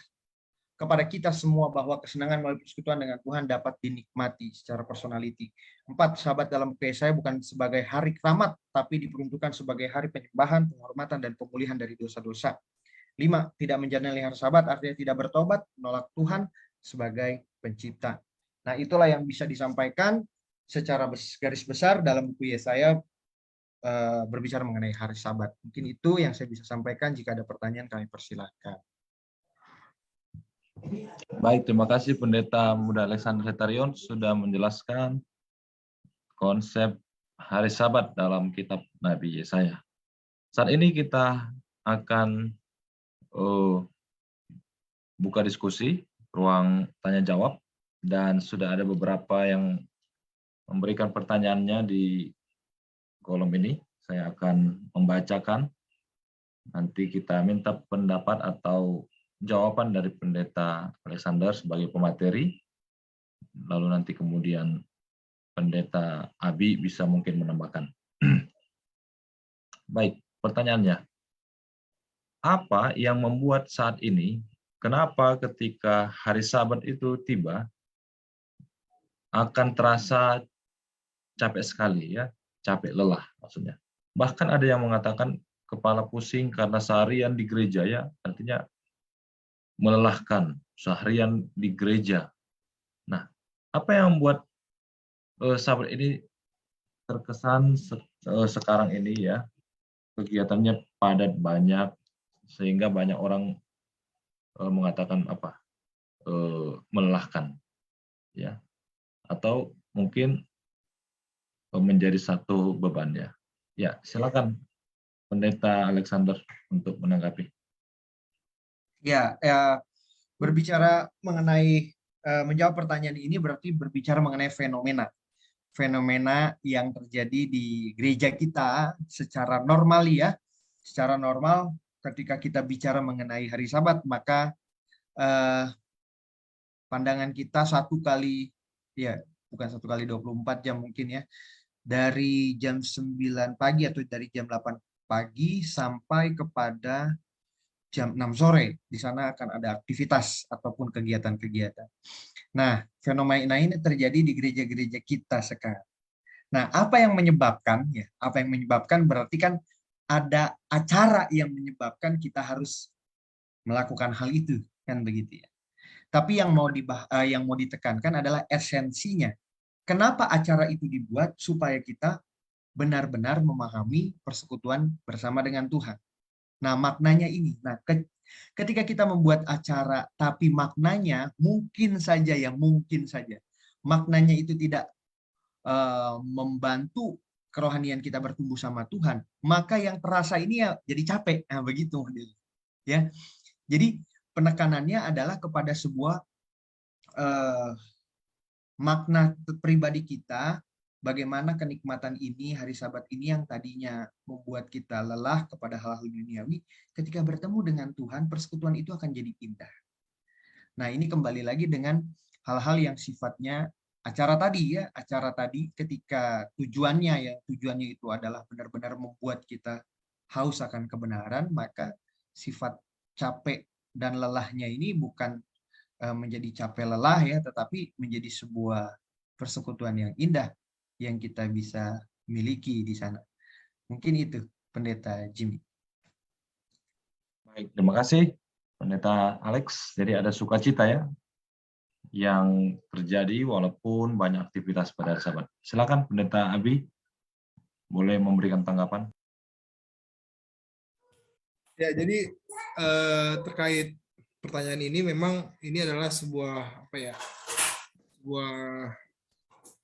kepada kita semua bahwa kesenangan melalui persekutuan dengan Tuhan dapat dinikmati secara personality. 4. Sahabat dalam buku Yesaya bukan sebagai hari keramat, tapi diperuntukkan sebagai hari penyembahan, penghormatan, dan pemulihan dari dosa-dosa. 5. Tidak menjalani hari sabat artinya tidak bertobat, menolak Tuhan sebagai pencipta. Nah, itulah yang bisa disampaikan secara garis besar dalam buku Yesaya berbicara mengenai hari sabat. Mungkin itu yang saya bisa sampaikan. Jika ada pertanyaan, kami persilahkan. Baik, terima kasih Pendeta Muda Alexander Hetarion sudah menjelaskan konsep hari Sabat dalam kitab Nabi Yesaya. Saat ini kita akan buka diskusi, ruang tanya jawab, dan sudah ada beberapa yang memberikan pertanyaannya di kolom ini. Saya akan membacakan, nanti kita minta pendapat atau jawaban dari Pendeta Alexander sebagai pemateri, lalu nanti kemudian Pendeta Abi bisa mungkin menambahkan. Baik, pertanyaannya. Apa yang membuat saat ini, kenapa ketika hari Sabat itu tiba, akan terasa capek sekali ya, capek lelah maksudnya. Bahkan ada yang mengatakan kepala pusing karena seharian di gereja ya, artinya melelahkan seharian di gereja. Nah, apa yang membuat Sabat ini terkesan sekarang ini ya, kegiatannya padat banyak, sehingga banyak orang mengatakan apa, melelahkan, ya, atau mungkin menjadi satu beban ya. Ya, silakan Pendeta Alexander untuk menanggapi. Ya, berbicara mengenai menjawab pertanyaan ini berarti berbicara mengenai fenomena yang terjadi di gereja kita secara normal ya. Secara normal ketika kita bicara mengenai hari Sabat, maka pandangan kita satu kali, ya bukan 1 kali 24 jam mungkin ya, dari jam 9 pagi atau dari jam 8 pagi sampai kepada jam 6 sore. Di sana akan ada aktivitas ataupun kegiatan-kegiatan. Nah, fenomena ini terjadi di gereja-gereja kita sekarang. Nah, apa yang menyebabkan? Ya, apa yang menyebabkan berarti kan ada acara yang menyebabkan kita harus melakukan hal itu, kan begitu ya. Tapi yang mau ditekankan adalah esensinya. Kenapa acara itu dibuat? Supaya kita benar-benar memahami persekutuan bersama dengan Tuhan. Nah, maknanya ini. Nah, ketika kita membuat acara, tapi maknanya mungkin saja, maknanya itu tidak membantu kerohanian kita bertumbuh sama Tuhan, maka yang terasa ini ya jadi capek. Nah, begitu ya. Jadi penekanannya adalah kepada sebuah makna pribadi kita, bagaimana kenikmatan ini, hari Sabat ini yang tadinya membuat kita lelah kepada hal-hal duniawi, ketika bertemu dengan Tuhan, persekutuan itu akan jadi indah. Nah, ini kembali lagi dengan hal-hal yang sifatnya acara tadi ketika tujuannya itu adalah benar-benar membuat kita haus akan kebenaran, maka sifat capek dan lelahnya ini bukan menjadi capek lelah ya, tetapi menjadi sebuah persekutuan yang indah yang kita bisa miliki di sana. Mungkin itu, Pendeta Jimmy. Baik, terima kasih Pendeta Alex. Jadi ada sukacita ya yang terjadi walaupun banyak aktivitas pada hari Sabat. Silakan Pendeta Abi, boleh memberikan tanggapan. Ya, jadi terkait pertanyaan ini, memang ini adalah sebuah sebuah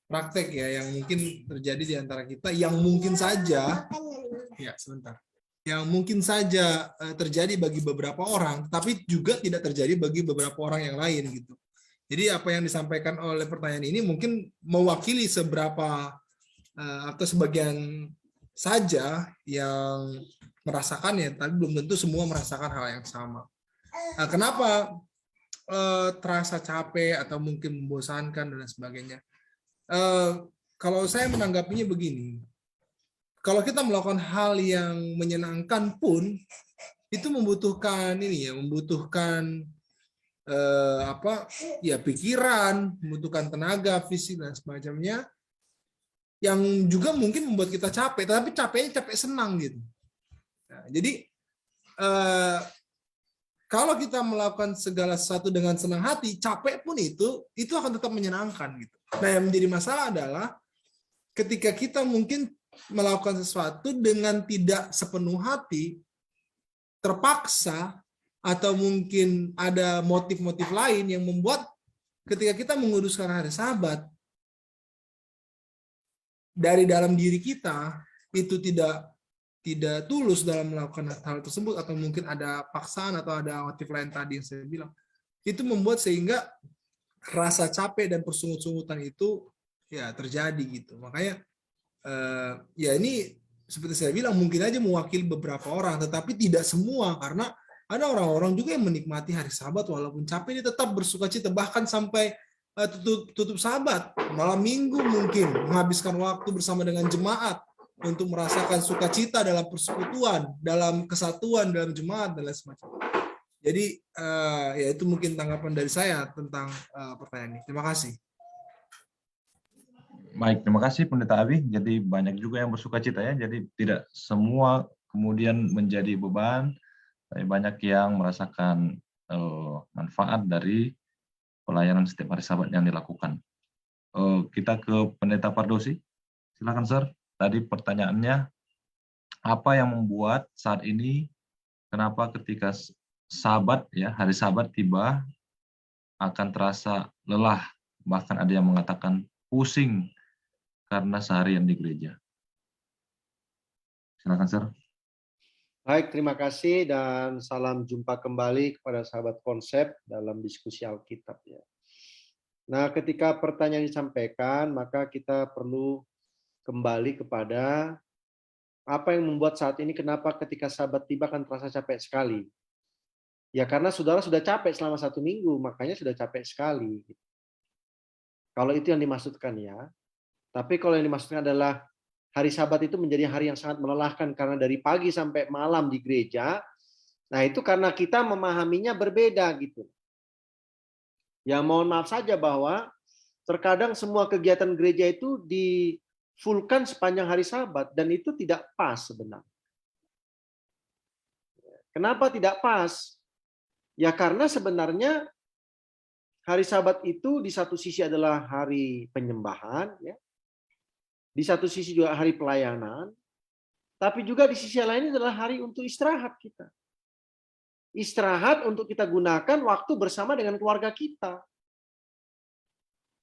praktek ya yang mungkin terjadi di antara kita, yang mungkin saja terjadi bagi beberapa orang, tapi juga tidak terjadi bagi beberapa orang yang lain gitu. Jadi apa yang disampaikan oleh pertanyaan ini mungkin mewakili seberapa atau sebagian saja yang merasakannya, tapi belum tentu semua merasakan hal yang sama. Nah, kenapa terasa capek atau mungkin membosankan dan sebagainya? Kalau saya menanggapinya begini, kalau kita melakukan hal yang menyenangkan pun itu membutuhkan ini ya, membutuhkan pikiran, membutuhkan tenaga, fisik dan semacamnya, yang juga mungkin membuat kita capek, tapi capeknya capek senang gitu. Nah, jadi kalau kita melakukan segala sesuatu dengan senang hati, capek pun itu akan tetap menyenangkan gitu. Nah, yang menjadi masalah adalah ketika kita mungkin melakukan sesuatu dengan tidak sepenuh hati, terpaksa, atau mungkin ada motif-motif lain yang membuat ketika kita menguduskan hari Sabat, dari dalam diri kita itu tidak tulus dalam melakukan hal tersebut, atau mungkin ada paksaan atau ada motif lain tadi yang saya bilang, itu membuat sehingga rasa capek dan persungut-sungutan itu ya terjadi gitu. Makanya ya ini seperti saya bilang mungkin aja mewakili beberapa orang, tetapi tidak semua, karena ada orang-orang juga yang menikmati hari Sabat walaupun capek, dia tetap bersukacita, bahkan sampai tutup Sabat, malam Minggu mungkin menghabiskan waktu bersama dengan jemaat untuk merasakan sukacita dalam persekutuan, dalam kesatuan, dalam jemaat dan lain semacamnya. Jadi ya itu mungkin tanggapan dari saya tentang pertanyaan ini. Terima kasih. Baik, terima kasih Pendeta Abi. Jadi banyak juga yang bersukacita ya. Jadi tidak semua kemudian menjadi beban, tapi banyak yang merasakan manfaat dari pelayanan setiap hari Sabat yang dilakukan. Kita ke Pendeta Pardosi. Silakan, Sir. Tadi pertanyaannya, apa yang membuat saat ini, kenapa ketika Sabat ya, hari Sabat tiba akan terasa lelah, bahkan ada yang mengatakan pusing karena seharian di gereja. Silakan, Sir. Baik, terima kasih dan salam jumpa kembali kepada sahabat konsep dalam diskusi Alkitab ya. Nah, ketika pertanyaan disampaikan, maka kita perlu kembali kepada apa yang membuat saat ini kenapa ketika Sabat tiba kan terasa capek sekali. Ya karena saudara sudah capek selama 1 minggu, makanya sudah capek sekali. Kalau itu yang dimaksudkan ya. Tapi kalau yang dimaksudkan adalah hari Sabat itu menjadi hari yang sangat melelahkan karena dari pagi sampai malam di gereja. Nah itu karena kita memahaminya berbeda gitu. Ya mohon maaf saja bahwa terkadang semua kegiatan gereja itu di-fullkan sepanjang hari Sabat dan itu tidak pas sebenarnya. Kenapa tidak pas? Ya karena sebenarnya hari Sabat itu di satu sisi adalah hari penyembahan, ya. Di satu sisi juga hari pelayanan, tapi juga di sisi lain adalah hari untuk istirahat kita. Istirahat untuk kita gunakan waktu bersama dengan keluarga kita.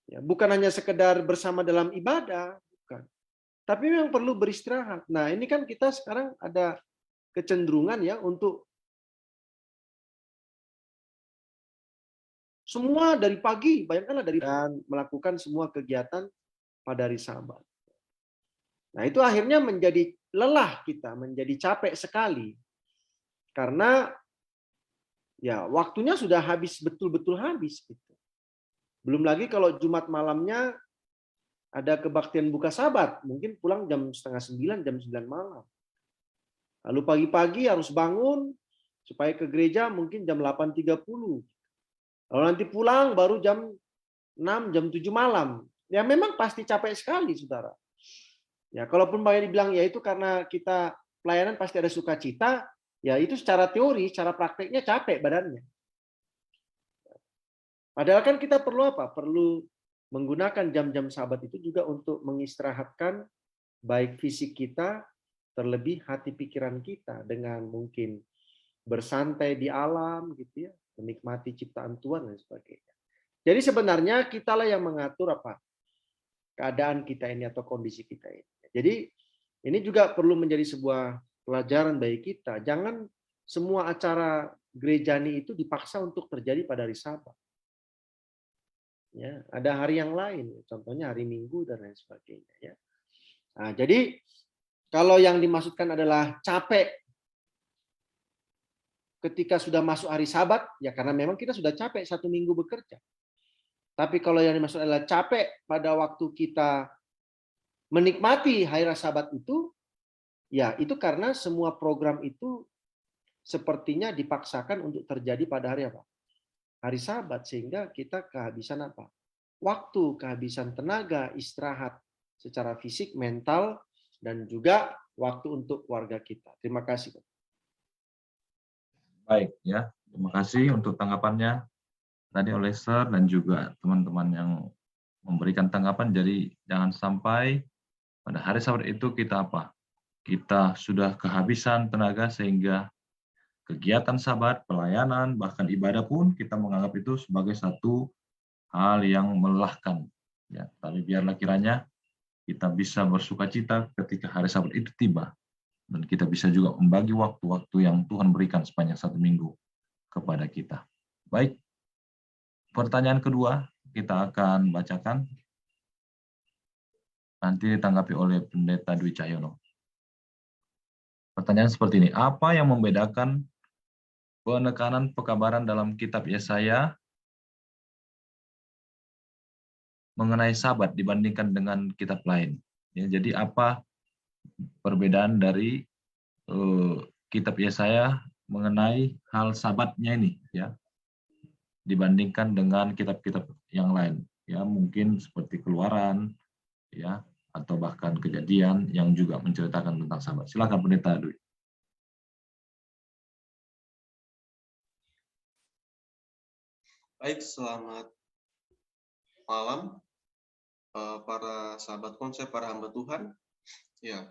Ya, bukan hanya sekedar bersama dalam ibadah, bukan. Tapi memang perlu beristirahat. Nah ini kan kita sekarang ada kecenderungan ya untuk semua dari pagi, bayangkanlah dari dan melakukan semua kegiatan pada hari Sabat. Nah, itu akhirnya menjadi lelah kita, menjadi capek sekali. Karena ya waktunya sudah habis, betul-betul habis gitu. Belum lagi kalau Jumat malamnya ada kebaktian buka Sabat, mungkin pulang jam 8:30, jam 9 malam. Lalu pagi-pagi harus bangun supaya ke gereja mungkin jam 8:30. Lalu nanti pulang baru jam 6, jam 7 malam. Ya memang pasti capek sekali, saudara. Ya, kalaupun banyak dibilang ya itu karena kita pelayanan pasti ada sukacita, ya itu secara teori, secara prakteknya capek badannya. Padahal kan kita perlu apa? Perlu menggunakan jam-jam Sabat itu juga untuk mengistirahatkan baik fisik kita, terlebih hati pikiran kita dengan mungkin bersantai di alam gitu ya, menikmati ciptaan Tuhan dan sebagainya. Jadi sebenarnya kitalah yang mengatur apa? Keadaan kita ini atau kondisi kita ini. Jadi ini juga perlu menjadi sebuah pelajaran bagi kita. Jangan semua acara gerejani itu dipaksa untuk terjadi pada hari Sabat. Ya, ada hari yang lain, contohnya hari Minggu dan lain sebagainya. Ya. Nah, jadi kalau yang dimaksudkan adalah capek ketika sudah masuk hari Sabat, ya karena memang kita sudah capek 1 minggu bekerja. Tapi kalau yang dimaksud adalah capek pada waktu kita menikmati hari Sabat itu, ya itu karena semua program itu sepertinya dipaksakan untuk terjadi pada hari apa? Hari Sabat, sehingga kita kehabisan apa? Waktu, kehabisan tenaga, istirahat secara fisik, mental, dan juga waktu untuk keluarga kita. Terima kasih. Baik, ya. Terima kasih untuk tanggapannya tadi oleh Sir dan juga teman-teman yang memberikan tanggapan. Jadi jangan sampai pada hari Sabat itu kita apa? Kita sudah kehabisan tenaga sehingga kegiatan Sabat, pelayanan, bahkan ibadah pun kita menganggap itu sebagai satu hal yang melelahkan. Ya, tapi biarlah kiranya kita bisa bersukacita ketika hari Sabat itu tiba. Dan kita bisa juga membagi waktu-waktu yang Tuhan berikan sepanjang 1 minggu kepada kita. Baik, pertanyaan kedua kita akan bacakan. Nanti ditanggapi oleh Pendeta Dwi Cahyono. Pertanyaan seperti ini, apa yang membedakan penekanan pekabaran dalam kitab Yesaya mengenai Sabat dibandingkan dengan kitab lain? Ya, jadi apa perbedaan dari kitab Yesaya mengenai hal Sabatnya ini, ya, dibandingkan dengan kitab-kitab yang lain? Ya, mungkin seperti Keluaran, ya, atau bahkan Kejadian yang juga menceritakan tentang Sabat. Silakan Pendeta Dwi. Baik, selamat malam para sahabat konsep, para hamba Tuhan. Ya,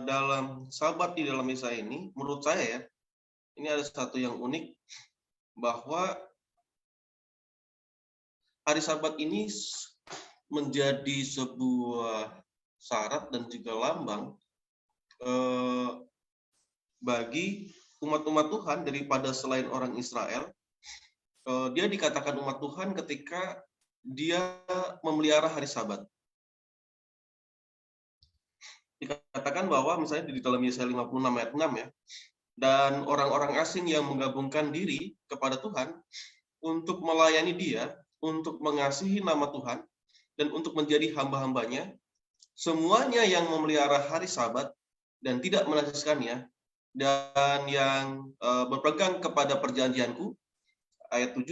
dalam Sabat di dalam Yesaya ini, menurut saya ya, ini ada satu yang unik bahwa hari Sabat ini menjadi sebuah syarat dan juga lambang bagi umat-umat Tuhan daripada selain orang Israel. Dia dikatakan umat Tuhan ketika dia memelihara hari Sabat. Dikatakan bahwa misalnya di dalam Yesaya 56 ayat 6 ya, dan orang-orang asing yang menggabungkan diri kepada Tuhan untuk melayani Dia, untuk mengasihi nama Tuhan, dan untuk menjadi hamba-hambanya, semuanya yang memelihara hari Sabat dan tidak menajiskannya, dan yang berpegang kepada perjanjianku, ayat 7,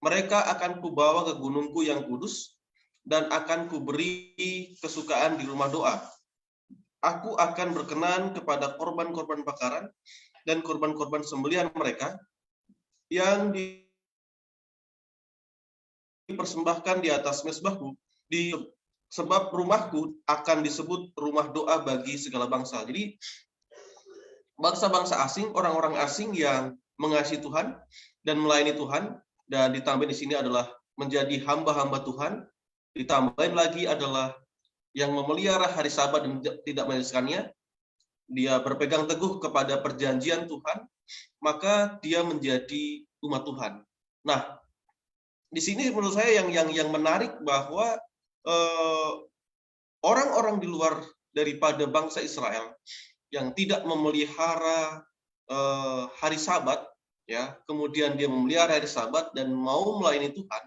mereka akan kubawa ke gunungku yang kudus, dan akan kuberi kesukaan di rumah doa. Aku akan berkenan kepada korban-korban bakaran dan korban-korban sembelihan mereka yang dipersembahkan di atas mezbahku, sebab rumahku akan disebut rumah doa bagi segala bangsa. Jadi bangsa-bangsa asing, orang-orang asing yang mengasihi Tuhan dan melayani Tuhan, dan ditambah di sini adalah menjadi hamba-hamba Tuhan, ditambahin lagi adalah yang memelihara hari Sabat dan tidak menajiskannya, dia berpegang teguh kepada perjanjian Tuhan, maka dia menjadi umat Tuhan. Nah, di sini menurut saya yang menarik bahwa orang-orang di luar daripada bangsa Israel yang tidak memelihara hari Sabat, ya, kemudian dia memelihara hari Sabat dan mau melayani Tuhan,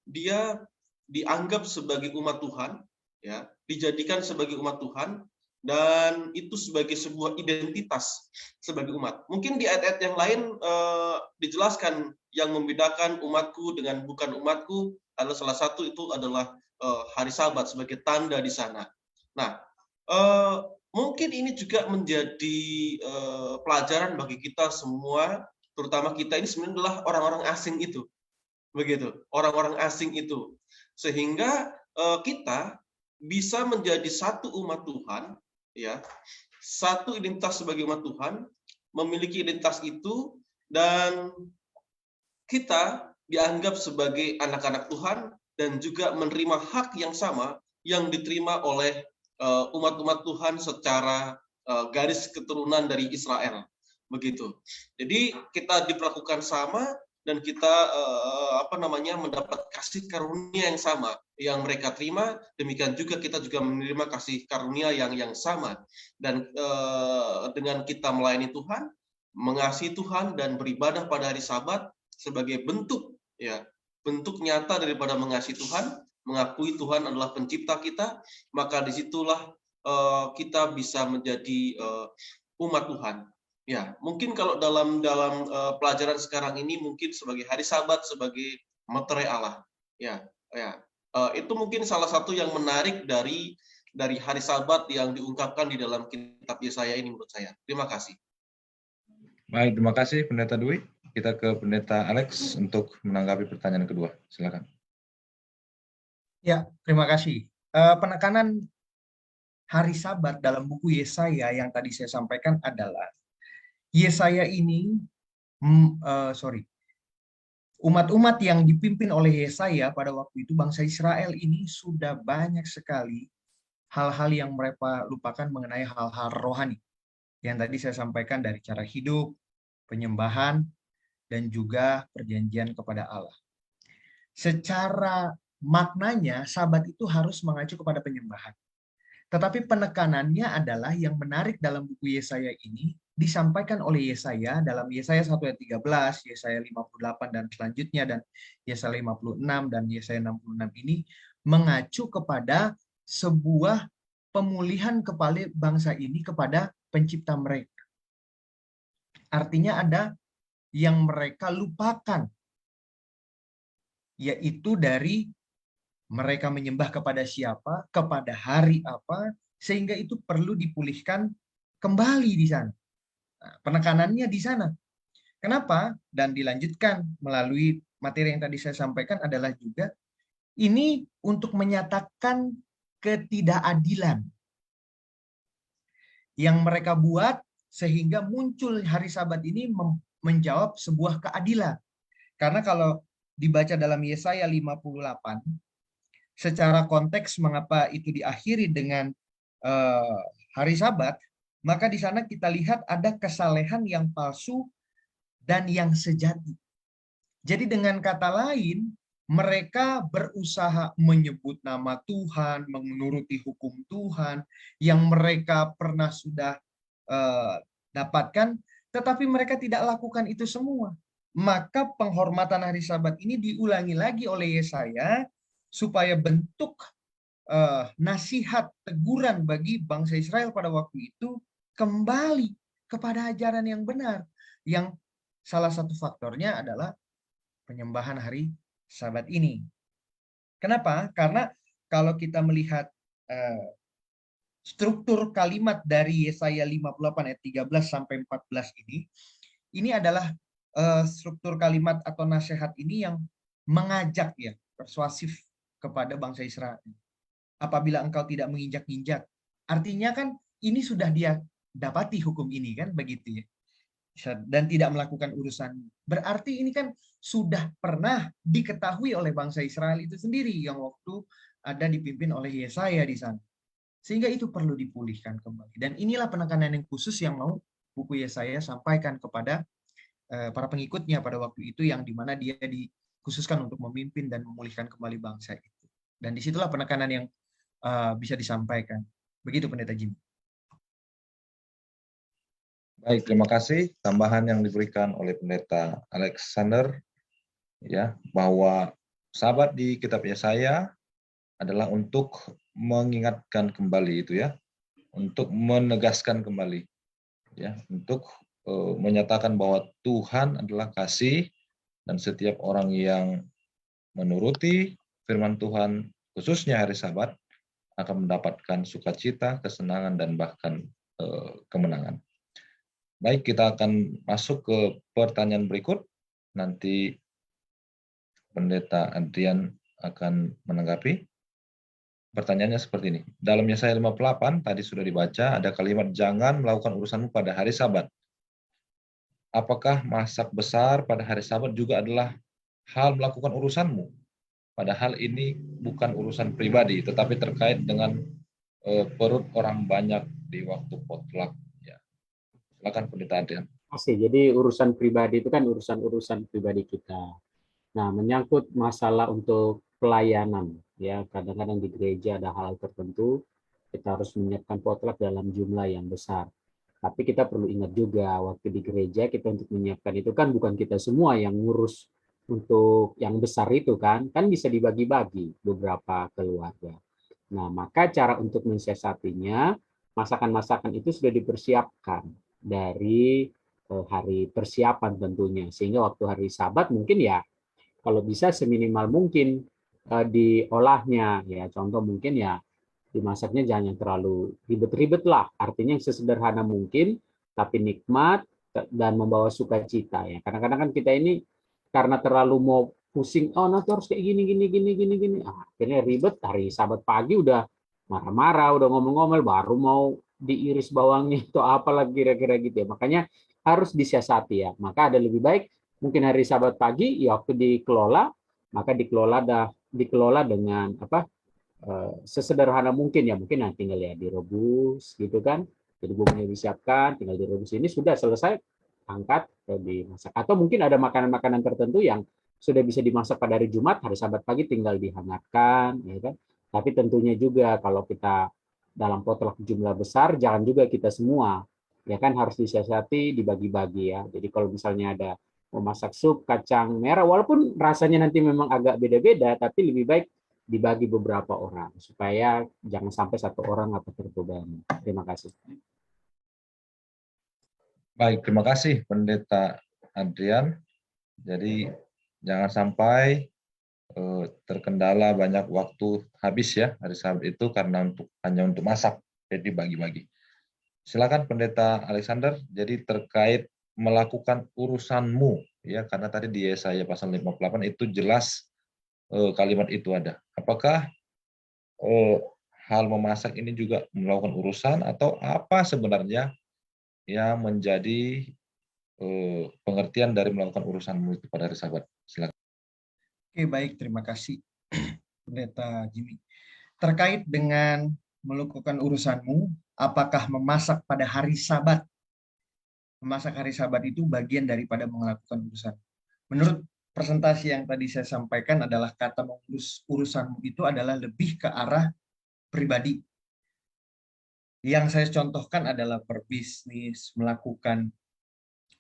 dia dianggap sebagai umat Tuhan, ya, dijadikan sebagai umat Tuhan, dan itu sebagai sebuah identitas sebagai umat. Mungkin di ayat-ayat yang lain dijelaskan yang membedakan umatku dengan bukan umatku adalah salah satu itu adalah hari Sabat sebagai tanda di sana. Nah, mungkin ini juga menjadi pelajaran bagi kita semua, terutama kita ini sebenarnya adalah orang-orang asing itu, begitu, orang-orang asing itu, sehingga kita bisa menjadi satu umat Tuhan, ya, satu identitas sebagai umat Tuhan, memiliki identitas itu, dan kita dianggap sebagai anak-anak Tuhan dan juga menerima hak yang sama yang diterima oleh umat-umat Tuhan secara garis keturunan dari Israel, begitu. Jadi kita diperlakukan sama dan kita mendapat kasih karunia yang sama yang mereka terima, demikian juga kita juga menerima kasih karunia yang sama. Dan dengan kita melayani Tuhan, mengasihi Tuhan dan beribadah pada hari Sabat sebagai bentuk bentuk nyata daripada mengasihi Tuhan, mengakui Tuhan adalah pencipta kita, maka disitulah kita bisa menjadi umat Tuhan. Ya, mungkin kalau dalam pelajaran sekarang ini mungkin sebagai hari Sabat sebagai materai Allah. Itu mungkin salah satu yang menarik dari hari Sabat yang diungkapkan di dalam kitab Yesaya ini menurut saya. Terima kasih. Baik, terima kasih Pendeta Dwi. Kita ke Pendeta Alex untuk menanggapi pertanyaan kedua. Silakan. Ya, terima kasih. Penekanan hari Sabat dalam buku Yesaya yang tadi saya sampaikan adalah Yesaya ini, umat-umat yang dipimpin oleh Yesaya pada waktu itu, bangsa Israel ini sudah banyak sekali hal-hal yang mereka lupakan mengenai hal-hal rohani. Yang tadi saya sampaikan dari cara hidup, penyembahan, dan juga perjanjian kepada Allah. Secara maknanya, Sabat itu harus mengacu kepada penyembahan. Tetapi penekanannya adalah yang menarik dalam buku Yesaya ini, disampaikan oleh Yesaya dalam Yesaya 1 ayat 13, Yesaya 58 dan selanjutnya, dan Yesaya 56 dan Yesaya 66 ini mengacu kepada sebuah pemulihan kembali bangsa ini kepada pencipta mereka. Artinya ada yang mereka lupakan, yaitu dari mereka menyembah kepada siapa, kepada hari apa, sehingga itu perlu dipulihkan kembali di sana. Nah, penekanannya di sana. Kenapa? Dan dilanjutkan melalui materi yang tadi saya sampaikan adalah juga ini untuk menyatakan ketidakadilan yang mereka buat sehingga muncul hari Sabat ini menjawab sebuah keadilan. Karena kalau dibaca dalam Yesaya 58, secara konteks mengapa itu diakhiri dengan hari Sabat, maka di sana kita lihat ada kesalehan yang palsu dan yang sejati. Jadi dengan kata lain, mereka berusaha menyebut nama Tuhan, menuruti hukum Tuhan yang mereka pernah sudah dapatkan, tetapi mereka tidak lakukan itu semua. Maka penghormatan hari Sabat ini diulangi lagi oleh Yesaya supaya bentuk nasihat, teguran bagi bangsa Israel pada waktu itu kembali kepada ajaran yang benar, yang salah satu faktornya adalah penyembahan hari Sabat ini. Kenapa? Karena kalau kita melihat struktur kalimat dari Yesaya 58 ayat 13 sampai 14 ini adalah struktur kalimat atau nasihat ini yang mengajak ya, persuasif kepada bangsa Israel. Apabila engkau tidak menginjak-injak, artinya kan ini sudah dia dapati hukum ini kan begitu ya. Dan tidak melakukan urusan. Berarti ini kan sudah pernah diketahui oleh bangsa Israel itu sendiri yang waktu ada dipimpin oleh Yesaya di sana. Sehingga itu perlu dipulihkan kembali. Dan inilah penekanan yang khusus yang mau buku Yesaya sampaikan kepada para pengikutnya pada waktu itu, yang dimana dia dikhususkan untuk memimpin dan memulihkan kembali bangsa itu. Dan disitulah penekanan yang bisa disampaikan. Begitu Pendeta Jimmy. Baik, terima kasih tambahan yang diberikan oleh Pendeta Alexander ya, bahwa Sabat di kitab Yesaya adalah untuk mengingatkan kembali itu ya, untuk menegaskan kembali ya, untuk menyatakan bahwa Tuhan adalah kasih dan setiap orang yang menuruti firman Tuhan khususnya hari Sabat akan mendapatkan sukacita, kesenangan dan bahkan kemenangan. Baik, kita akan masuk ke pertanyaan berikut. Nanti Pendeta Adrian akan menanggapi. Pertanyaannya seperti ini. Dalam Yesaya 58, tadi sudah dibaca, ada kalimat, jangan melakukan urusanmu pada hari Sabat. Apakah masak besar pada hari Sabat juga adalah hal melakukan urusanmu? Padahal ini bukan urusan pribadi, tetapi terkait dengan perut orang banyak di waktu potluck. Silakan Pendeta Adrian. Jadi urusan pribadi itu kan urusan pribadi kita. Nah, menyangkut masalah untuk pelayanan, ya kadang-kadang di gereja ada hal tertentu kita harus menyiapkan potluck dalam jumlah yang besar. Tapi kita perlu ingat juga waktu di gereja kita untuk menyiapkan itu kan bukan kita semua yang ngurus untuk yang besar itu kan bisa dibagi-bagi beberapa keluarga. Nah, maka cara untuk mensiasatinya, masakan-masakan itu sudah dipersiapkan dari hari persiapan tentunya. Sehingga waktu hari Sabat mungkin ya kalau bisa seminimal mungkin diolahnya ya. Contoh mungkin ya dimasaknya jangan yang terlalu ribet-ribet lah. Artinya yang sesederhana mungkin, tapi nikmat dan membawa sukacita ya. Kadang-kadang kan kita ini karena terlalu mau pusing, oh nanti harus kayak gini. Akhirnya ribet, hari Sabat pagi udah marah-marah, udah ngomel-ngomel, baru mau diiris bawangnya atau apalah kira-kira gitu ya. Makanya harus disiasati ya. Maka ada lebih baik mungkin hari Sabat pagi ya waktu dikelola, maka dikelola dengan apa? Sesederhana mungkin ya, mungkin nanti tinggal ya direbus gitu kan, jadi bumbunya disiapkan tinggal direbus, ini sudah selesai angkat dimasak. Atau mungkin ada makanan-makanan tertentu yang sudah bisa dimasak pada hari Jumat, hari Sabat pagi tinggal dihangatkan ya kan. Tapi tentunya juga kalau kita dalam potlak jumlah besar jangan juga kita semua ya kan, harus disiasati dibagi-bagi ya. Jadi kalau misalnya ada memasak sup kacang merah, walaupun rasanya nanti memang agak beda-beda, tapi lebih baik dibagi beberapa orang supaya jangan sampai satu orang apa terbebani. Terima kasih. Baik, terima kasih Pendeta Adrian. Jadi jangan sampai terkendala banyak waktu habis ya hari Sabat itu karena hanya untuk masak, jadi bagi-bagi. Silakan Pendeta Alexander. Jadi terkait melakukan urusanmu ya, karena tadi di Yesaya pasal 58 itu jelas kalimat itu ada. Apakah hal memasak ini juga melakukan urusan atau apa sebenarnya yang menjadi pengertian dari melakukan urusanmu itu pada hari Sabat? Silakan. Oke, baik, terima kasih Pendeta Jimmy. Terkait dengan melakukan urusanmu, apakah memasak pada hari Sabat? Memasak hari Sabat itu bagian daripada melakukan urusan. Menurut presentasi yang tadi saya sampaikan adalah kata mengurus urusanmu itu adalah lebih ke arah pribadi. Yang saya contohkan adalah berbisnis, melakukan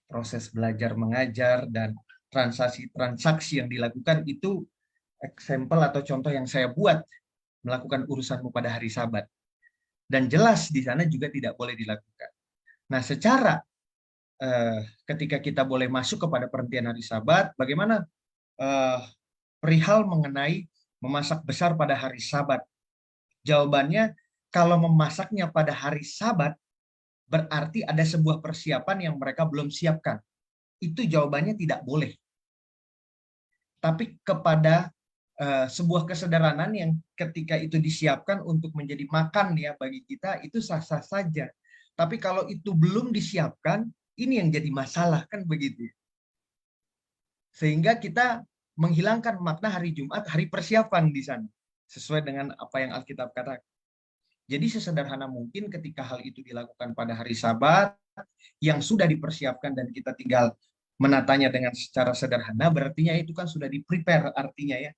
proses belajar mengajar, dan transaksi-transaksi yang dilakukan itu eksempel atau contoh yang saya buat melakukan urusanmu pada hari Sabat. Dan jelas di sana juga tidak boleh dilakukan. Nah, secara ketika kita boleh masuk kepada pengertian hari Sabat, bagaimana perihal mengenai memasak besar pada hari Sabat? Jawabannya, kalau memasaknya pada hari Sabat, berarti ada sebuah persiapan yang mereka belum siapkan. Itu jawabannya tidak boleh. Tapi kepada sebuah kesederhanaan yang ketika itu disiapkan untuk menjadi makan ya bagi kita, itu sah-sah saja. Tapi kalau itu belum disiapkan, ini yang jadi masalah kan begitu. Sehingga kita menghilangkan makna hari Jumat, hari persiapan di sana. Sesuai dengan apa yang Alkitab katakan. Jadi sesederhana mungkin ketika hal itu dilakukan pada hari Sabat, yang sudah dipersiapkan dan kita tinggal menatanya dengan secara sederhana, berartinya itu kan sudah di-prepare artinya ya.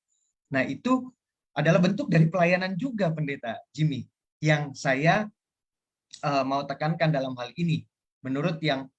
Nah itu adalah bentuk dari pelayanan juga Pendeta Jimmy, yang saya mau tekankan dalam hal ini, menurut yang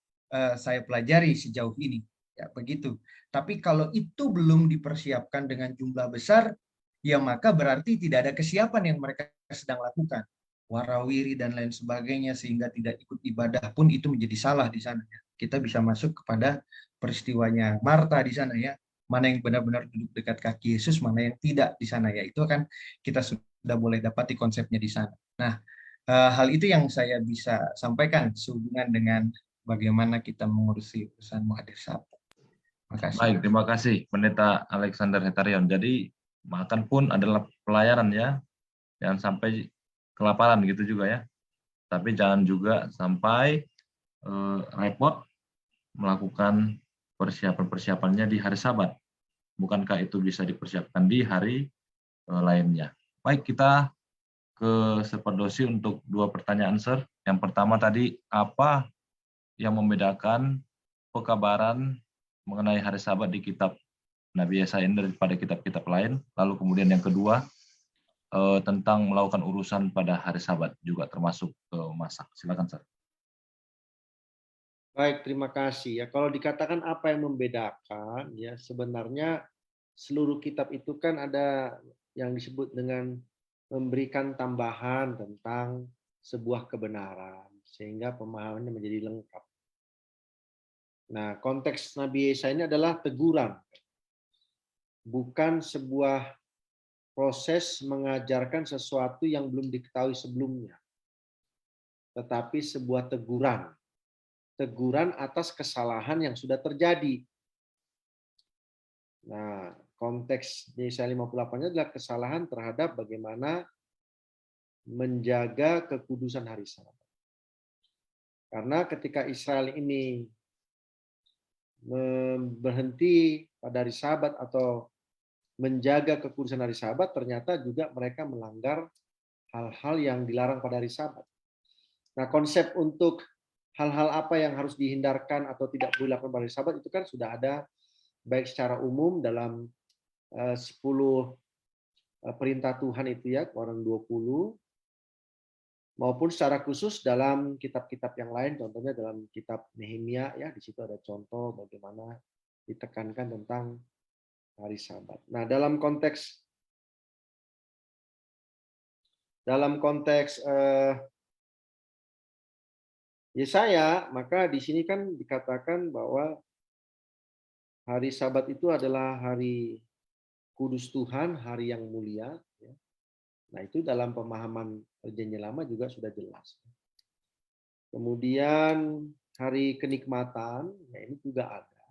saya pelajari sejauh ini. Ya begitu. Tapi kalau itu belum dipersiapkan dengan jumlah besar, ya maka berarti tidak ada kesiapan yang mereka sedang lakukan. Warawiri dan lain sebagainya, sehingga tidak ikut ibadah pun itu menjadi salah di sana. Kita bisa masuk kepada peristiwanya Marta di sana ya. Mana yang benar-benar duduk dekat kaki Yesus, mana yang tidak di sana ya. Itu kan kita sudah boleh dapati konsepnya di sana. Nah, hal itu yang saya bisa sampaikan sehubungan dengan bagaimana kita mengurusi urusan hari Sabat. Makasih. Baik, terima kasih Pendeta Alexander Hetarion. Jadi makan pun adalah pelayanan ya, jangan sampai kelaparan gitu juga ya. Tapi jangan juga sampai repot melakukan persiapan-persiapannya di hari Sabat. Bukankah itu bisa dipersiapkan di hari lainnya? Baik, kita ke Seperdosi untuk 2 pertanyaan, Sir. Yang pertama tadi, apa yang membedakan pekabaran mengenai hari Sabat di kitab Nabi Yesaya daripada kitab-kitab lain? Lalu kemudian yang kedua, tentang melakukan urusan pada hari Sabat juga termasuk masak. Silakan, Sir. Baik, terima kasih ya. Kalau dikatakan apa yang membedakan, ya sebenarnya seluruh kitab itu kan ada yang disebut dengan memberikan tambahan tentang sebuah kebenaran, sehingga pemahamannya menjadi lengkap. Nah, konteks Nabi Yesaya ini adalah teguran, bukan sebuah proses mengajarkan sesuatu yang belum diketahui sebelumnya, tetapi sebuah teguran. Teguran atas kesalahan yang sudah terjadi. Nah, konteks Yesaya 58-nya adalah kesalahan terhadap bagaimana menjaga kekudusan hari Sabat. Karena ketika Israel ini berhenti pada hari Sabat atau menjaga kekudusan hari Sabat, ternyata juga mereka melanggar hal-hal yang dilarang pada hari Sabat. Nah, konsep untuk hal-hal apa yang harus dihindarkan atau tidak boleh dilakukan pada hari Sabat itu kan sudah ada baik secara umum dalam 10 perintah Tuhan itu ya, Keluaran 20, maupun secara khusus dalam kitab-kitab yang lain, contohnya dalam kitab Nehemia ya, di situ ada contoh bagaimana ditekankan tentang hari Sabat. Nah, dalam konteks Yesaya, maka di sini kan dikatakan bahwa hari Sabat itu adalah hari kudus Tuhan, hari yang mulia. Nah, itu dalam pemahaman Perjanjian Lama juga sudah jelas. Kemudian hari kenikmatan, ya ini juga ada.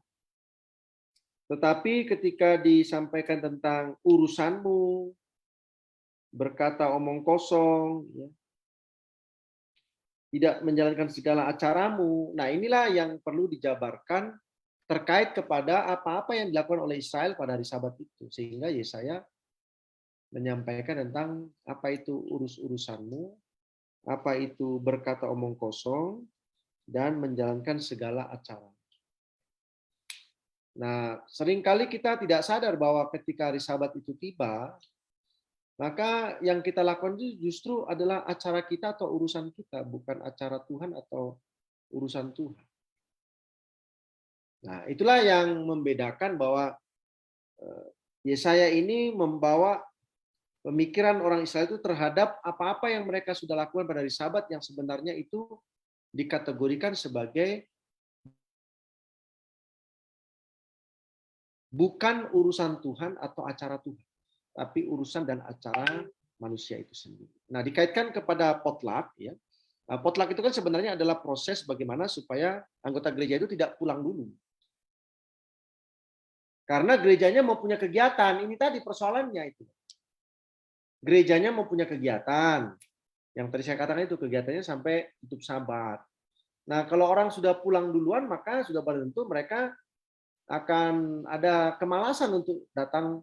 Tetapi ketika disampaikan tentang urusanmu, berkata omong kosong, ya, tidak menjalankan segala acaramu. Nah, inilah yang perlu dijabarkan terkait kepada apa-apa yang dilakukan oleh Israel pada hari Sabat itu. Sehingga Yesaya menyampaikan tentang apa itu urus-urusanmu, apa itu berkata omong kosong, dan menjalankan segala acara. Nah, seringkali kita tidak sadar bahwa ketika hari Sabat itu tiba, maka yang kita lakukan itu justru adalah acara kita atau urusan kita, bukan acara Tuhan atau urusan Tuhan. Nah, itulah yang membedakan bahwa Yesaya ini membawa pemikiran orang Israel itu terhadap apa-apa yang mereka sudah lakukan pada hari Sabat yang sebenarnya itu dikategorikan sebagai bukan urusan Tuhan atau acara Tuhan, tapi urusan dan acara manusia itu sendiri. Nah, dikaitkan kepada potluck, ya. Potluck itu kan sebenarnya adalah proses bagaimana supaya anggota gereja itu tidak pulang dulu. Karena gerejanya mau punya kegiatan, ini tadi persoalannya itu. Gerejanya mau punya kegiatan, yang tadi saya katakan itu kegiatannya sampai tutup Sabat. Nah, kalau orang sudah pulang duluan, maka sudah pada tentu mereka akan ada kemalasan untuk datang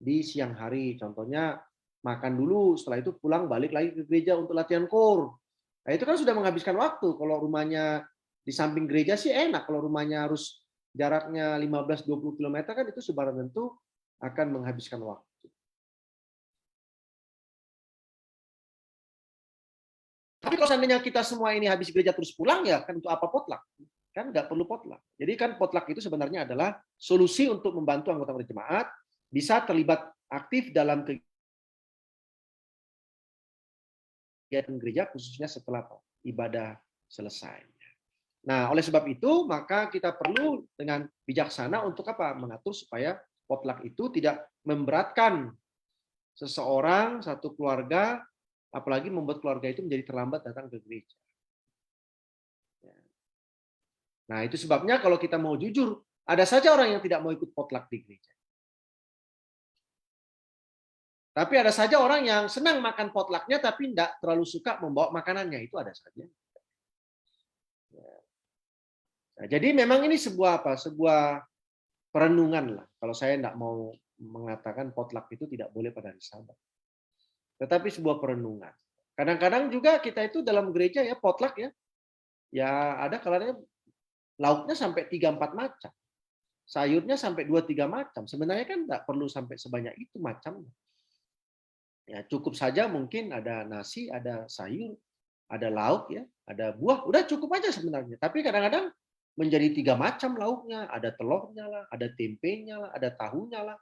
di siang hari. Contohnya makan dulu, setelah itu pulang balik lagi ke gereja untuk latihan core. Nah, itu kan sudah menghabiskan waktu. Kalau rumahnya di samping gereja sih enak. Kalau rumahnya harus jaraknya 15-20 km kan itu sebarang tentu akan menghabiskan waktu. Tapi kalau seandainya kita semua ini habis gereja terus pulang, ya kan untuk apa potluck? Kan nggak perlu potluck. Jadi kan potluck itu sebenarnya adalah solusi untuk membantu anggota berjemaat bisa terlibat aktif dalam kegiatan gereja, khususnya setelah ibadah selesai. Nah, oleh sebab itu, maka kita perlu dengan bijaksana untuk apa? Mengatur supaya potluck itu tidak memberatkan seseorang, satu keluarga, apalagi membuat keluarga itu menjadi terlambat datang ke gereja. Nah, itu sebabnya kalau kita mau jujur, ada saja orang yang tidak mau ikut potluck di gereja. Tapi ada saja orang yang senang makan potlucknya tapi tidak terlalu suka membawa makanannya, itu ada saja. Nah, jadi memang ini sebuah apa? Sebuah perenungan lah. Kalau saya tidak mau mengatakan potluck itu tidak boleh pada hari Sabat. Tetapi sebuah perenungan. Kadang-kadang juga kita itu dalam gereja ya potluck ya. Ya ada kalanya lauknya sampai 3-4 macam. Sayurnya sampai 2-3 macam. Sebenarnya kan tidak perlu sampai sebanyak itu macamnya. Ya, cukup saja mungkin ada nasi, ada sayur, ada lauk ya, ada buah, udah cukup aja sebenarnya. Tapi kadang-kadang menjadi 3 macam lauknya, ada telurnya lah, ada tempenya lah, ada tahunya lah.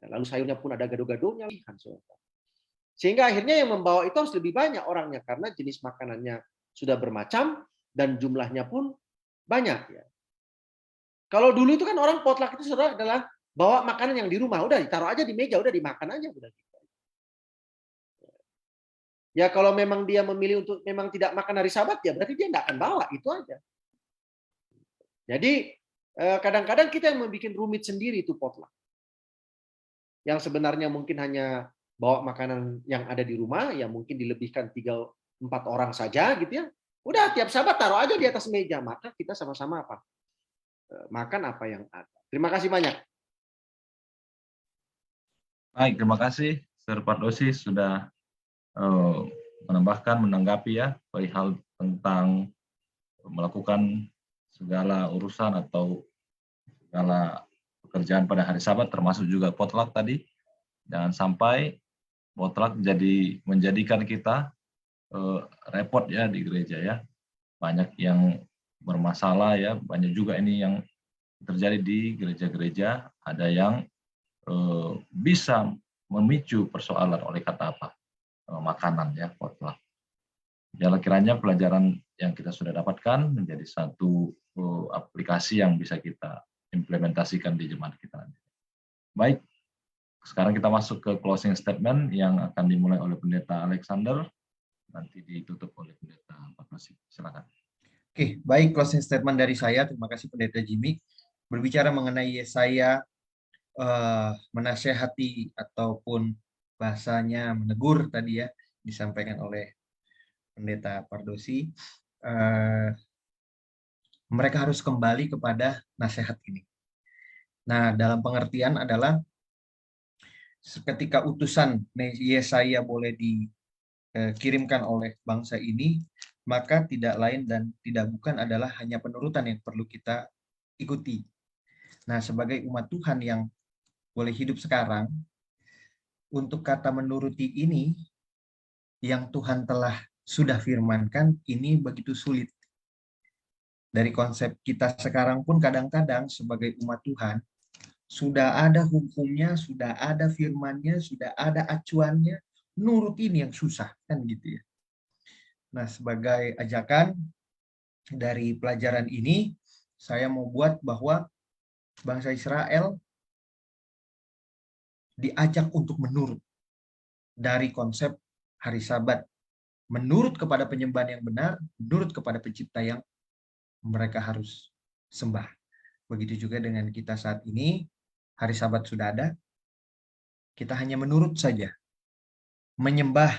Lalu sayurnya pun ada gado-gadonya. Sehingga akhirnya yang membawa itu harus lebih banyak orangnya karena jenis makanannya sudah bermacam dan jumlahnya pun banyak. Ya. Kalau dulu itu kan orang potluck itu adalah bawa makanan yang di rumah, udah ditaruh aja di meja, udah dimakan aja, udah. Ya kalau memang dia memilih untuk memang tidak makan hari Sabat ya berarti dia nggak akan bawa, itu aja. Jadi kadang-kadang kita yang membuat rumit sendiri itu potluck. Yang sebenarnya mungkin hanya bawa makanan yang ada di rumah, ya mungkin dilebihkan 3-4 orang saja gitu ya. Udah tiap Sabat taruh aja di atas meja, maka kita sama-sama apa? Makan apa yang ada. Terima kasih banyak. Baik, terima kasih Sir Pardosi sudah menambahkan, menanggapi ya perihal tentang melakukan segala urusan atau segala pekerjaan pada hari Sabat, termasuk juga potluck tadi. Jangan sampai potluck menjadikan kita repot ya di gereja ya. Banyak yang bermasalah ya, banyak juga ini yang terjadi di gereja-gereja, ada yang bisa memicu persoalan oleh kata apa? Makanan ya, potluck. Ya kiranya pelajaran yang kita sudah dapatkan menjadi satu aplikasi yang bisa kita implementasikan di jemaat kita. Baik, sekarang kita masuk ke closing statement yang akan dimulai oleh Pendeta Alexander, nanti ditutup oleh Pendeta Pardosi. Silakan. Oke, baik, closing statement dari saya. Terima kasih Pendeta Jimmy. Berbicara mengenai Yesaya, menasehati ataupun bahasanya menegur tadi ya, disampaikan oleh Pendeta Pardosi. Mereka harus kembali kepada nasihat ini. Nah, dalam pengertian adalah ketika utusan Yesaya boleh dikirimkan oleh bangsa ini, maka tidak lain dan tidak bukan adalah hanya penurutan yang perlu kita ikuti. Nah, sebagai umat Tuhan yang boleh hidup sekarang, untuk kata menuruti ini, yang Tuhan telah sudah firmankan, ini begitu sulit. Dari konsep kita sekarang pun kadang-kadang sebagai umat Tuhan, sudah ada hukumnya, sudah ada firmannya, sudah ada acuannya, nurut ini yang susah, kan gitu ya. Nah, sebagai ajakan dari pelajaran ini, saya mau buat bahwa bangsa Israel diajak untuk menurut dari konsep hari Sabat, menurut kepada penyembahan yang benar, menurut kepada pencipta yang mereka harus sembah. Begitu juga dengan kita saat ini, hari Sabat sudah ada, kita hanya menurut saja, menyembah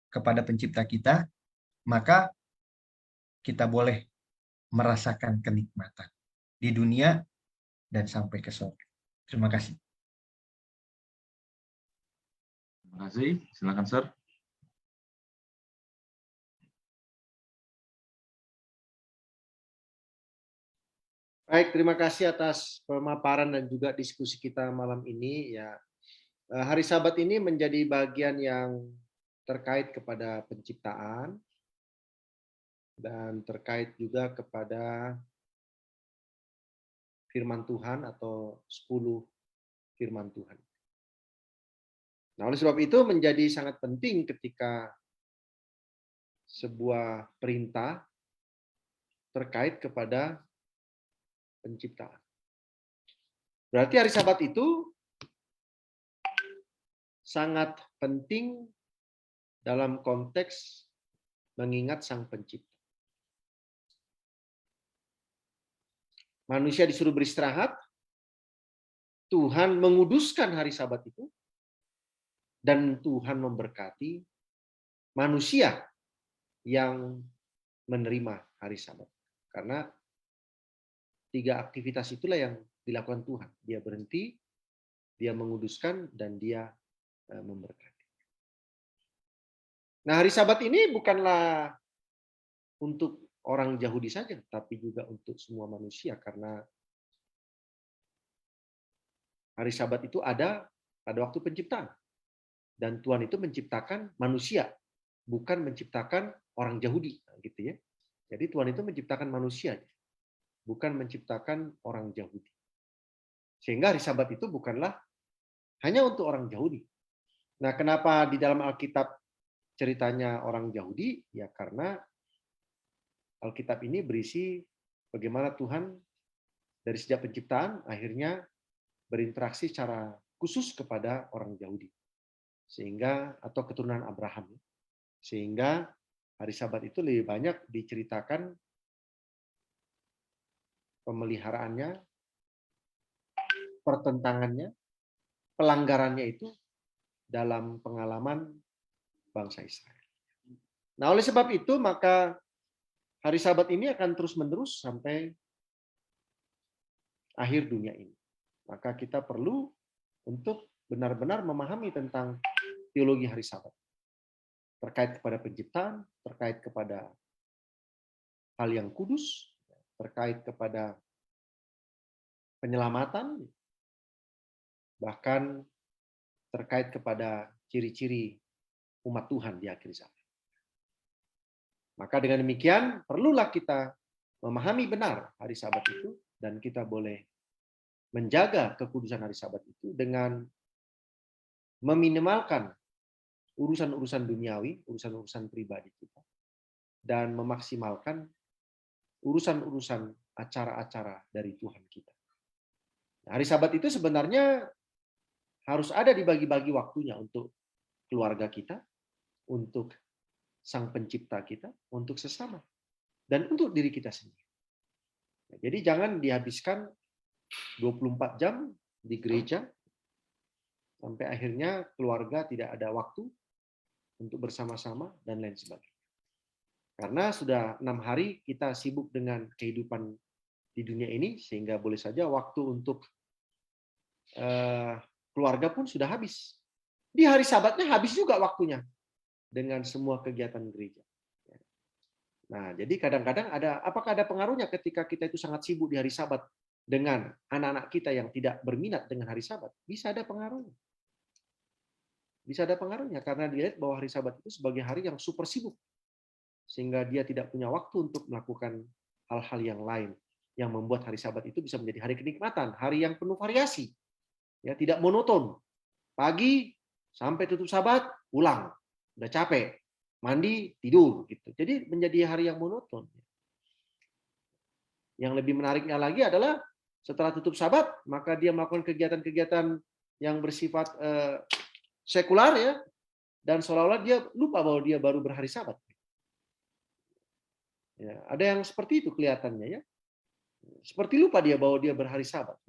kepada pencipta kita, maka kita boleh merasakan kenikmatan di dunia dan sampai ke surga. Terima kasih. Terima kasih. Silakan, Sir. Baik, terima kasih atas pemaparan dan juga diskusi kita malam ini. Ya, hari Sabat ini menjadi bagian yang terkait kepada penciptaan dan terkait juga kepada firman Tuhan atau 10 firman Tuhan. Nah, oleh sebab itu menjadi sangat penting ketika sebuah perintah terkait kepada penciptaan. Berarti hari Sabat itu sangat penting dalam konteks mengingat Sang Pencipta. Manusia disuruh beristirahat, Tuhan menguduskan hari Sabat itu, dan Tuhan memberkati manusia yang menerima hari Sabat. Karena 3 aktivitas itulah yang dilakukan Tuhan. Dia berhenti, dia menguduskan, dan dia memberkati. Nah, hari Sabat ini bukanlah untuk orang Yahudi saja, tapi juga untuk semua manusia. Karena hari Sabat itu ada pada waktu penciptaan. Dan Tuhan itu menciptakan manusia, bukan menciptakan orang Yahudi, gitu ya. Jadi Tuhan itu menciptakan manusia, bukan menciptakan orang Yahudi. Sehingga hari Sabat itu bukanlah hanya untuk orang Yahudi. Nah, kenapa di dalam Alkitab ceritanya orang Yahudi? Ya karena Alkitab ini berisi bagaimana Tuhan dari sejak penciptaan akhirnya berinteraksi secara khusus kepada orang Yahudi. Sehingga atau keturunan Abraham. Sehingga hari Sabat itu lebih banyak diceritakan pemeliharaannya, pertentangannya, pelanggarannya itu dalam pengalaman bangsa Israel. Nah, oleh sebab itu maka hari Sabat ini akan terus-menerus sampai akhir dunia ini. Maka kita perlu untuk benar-benar memahami tentang teologi hari Sabat. Terkait kepada penciptaan, terkait kepada hal yang kudus, terkait kepada penyelamatan, bahkan terkait kepada ciri-ciri umat Tuhan di akhir zaman. Maka dengan demikian, perlulah kita memahami benar hari Sabat itu, dan kita boleh menjaga kekudusan hari Sabat itu dengan meminimalkan urusan-urusan duniawi, urusan-urusan pribadi kita, dan memaksimalkan urusan-urusan acara-acara dari Tuhan kita. Nah, hari Sabat itu sebenarnya harus ada dibagi-bagi waktunya untuk keluarga kita, untuk Sang Pencipta kita, untuk sesama, dan untuk diri kita sendiri. Nah, jadi jangan dihabiskan 24 jam di gereja, sampai akhirnya keluarga tidak ada waktu untuk bersama-sama, dan lain sebagainya. Karena sudah 6 hari kita sibuk dengan kehidupan di dunia ini, sehingga boleh saja waktu untuk keluarga pun sudah habis. Di hari Sabatnya habis juga waktunya dengan semua kegiatan gereja. Nah, jadi kadang-kadang apakah ada pengaruhnya ketika kita itu sangat sibuk di hari Sabat dengan anak-anak kita yang tidak berminat dengan hari Sabat? Bisa ada pengaruhnya. Bisa ada pengaruhnya karena dilihat bahwa hari Sabat itu sebagai hari yang super sibuk. Sehingga dia tidak punya waktu untuk melakukan hal-hal yang lain yang membuat hari Sabat itu bisa menjadi hari kenikmatan, hari yang penuh variasi. Ya, tidak monoton. Pagi sampai tutup Sabat, pulang. Udah capek, mandi, tidur gitu. Jadi menjadi hari yang monoton. Yang lebih menariknya lagi adalah setelah tutup Sabat, maka dia melakukan kegiatan-kegiatan yang bersifat sekular, ya, dan seolah-olah dia lupa bahwa dia baru berhari Sabat. Ya, ada yang seperti itu kelihatannya, ya, seperti lupa dia bahwa dia berhari Sabat.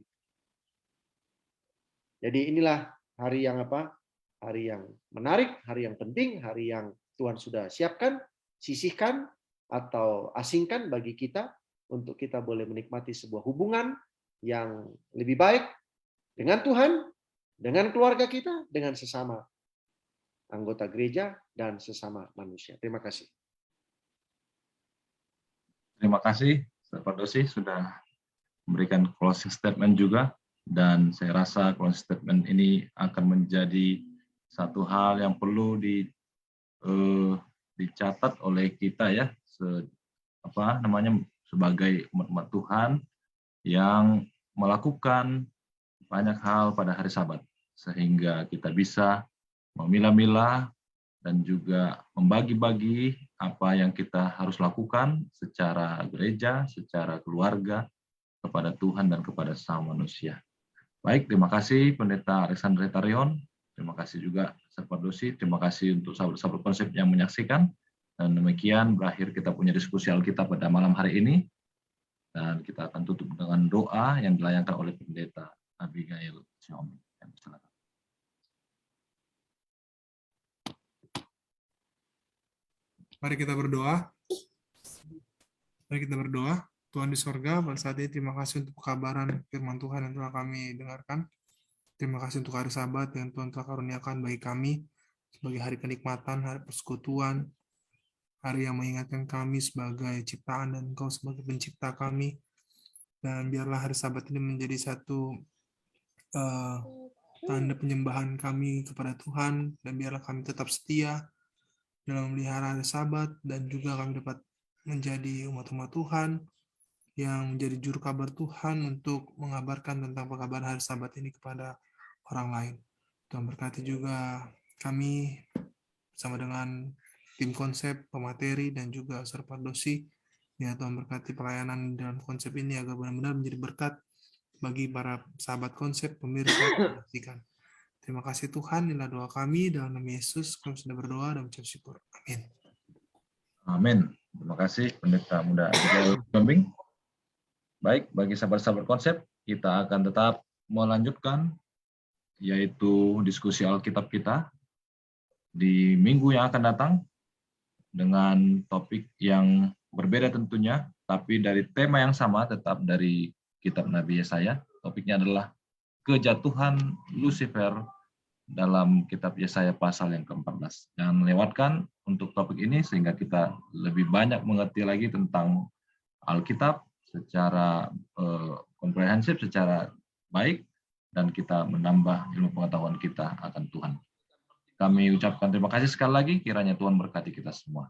Jadi inilah hari yang apa? Hari yang menarik, hari yang penting, hari yang Tuhan sudah siapkan, sisihkan atau asingkan bagi kita untuk kita boleh menikmati sebuah hubungan yang lebih baik dengan Tuhan, dengan keluarga kita, dengan sesama anggota gereja, dan sesama manusia. Terima kasih. Terima kasih, Pak Dosi, sudah memberikan closing statement juga. Dan saya rasa closing statement ini akan menjadi satu hal yang perlu dicatat oleh kita, ya, sebagai umat Tuhan yang melakukan banyak hal pada hari Sabat, sehingga kita bisa memilah-milah dan juga membagi-bagi apa yang kita harus lakukan secara gereja, secara keluarga, kepada Tuhan dan kepada sesama manusia. Baik, terima kasih Pendeta Alexander Tarion, terima kasih juga Pak Dosi, terima kasih untuk sahabat-sahabat konsep yang menyaksikan, dan demikian berakhir kita punya diskusi Alkitab pada malam hari ini, dan kita akan tutup dengan doa yang dilayangkan oleh Pendeta Abigail Xiaomi. Silakan. Mari kita berdoa. Mari kita berdoa. Tuhan di sorga, pada saat ini terima kasih untuk kabaran firman Tuhan yang telah kami dengarkan. Terima kasih untuk hari Sabat yang Tuhan telah karuniakan bagi kami sebagai hari kenikmatan, hari persekutuan, hari yang mengingatkan kami sebagai ciptaan dan Engkau sebagai pencipta kami. Dan biarlah hari Sabat ini menjadi satu tanda penyembahan kami kepada Tuhan, dan biarlah kami tetap setia dalam memelihara hari Sabat, dan juga kami dapat menjadi umat-umat Tuhan yang menjadi juru kabar Tuhan untuk mengabarkan tentang pekabaran hari Sabat ini kepada orang lain. Tuhan berkati juga kami bersama dengan tim konsep, pemateri, dan juga Sarpadosi. Ya, Tuhan berkati pelayanan dalam konsep ini agar benar-benar menjadi berkat bagi para sahabat konsep, pemirsa, yang menyaksikan. Terima kasih Tuhan, inilah doa kami, dalam nama Yesus kami sudah berdoa dan mengucap syukur. Amin. Amin. Terima kasih Pendeta Muda Abigail Pembimbing. Baik, bagi sahabat-sahabat konsep, kita akan tetap melanjutkan yaitu diskusi Alkitab kita di minggu yang akan datang dengan topik yang berbeda tentunya, tapi dari tema yang sama, tetap dari kitab Nabi Yesaya. Topiknya adalah kejatuhan Lucifer dalam kitab Yesaya pasal yang ke-14. Jangan melewatkan untuk topik ini sehingga kita lebih banyak mengerti lagi tentang Alkitab secara komprehensif, secara baik, dan kita menambah ilmu pengetahuan kita akan Tuhan. Kami ucapkan terima kasih sekali lagi, kiranya Tuhan berkati kita semua.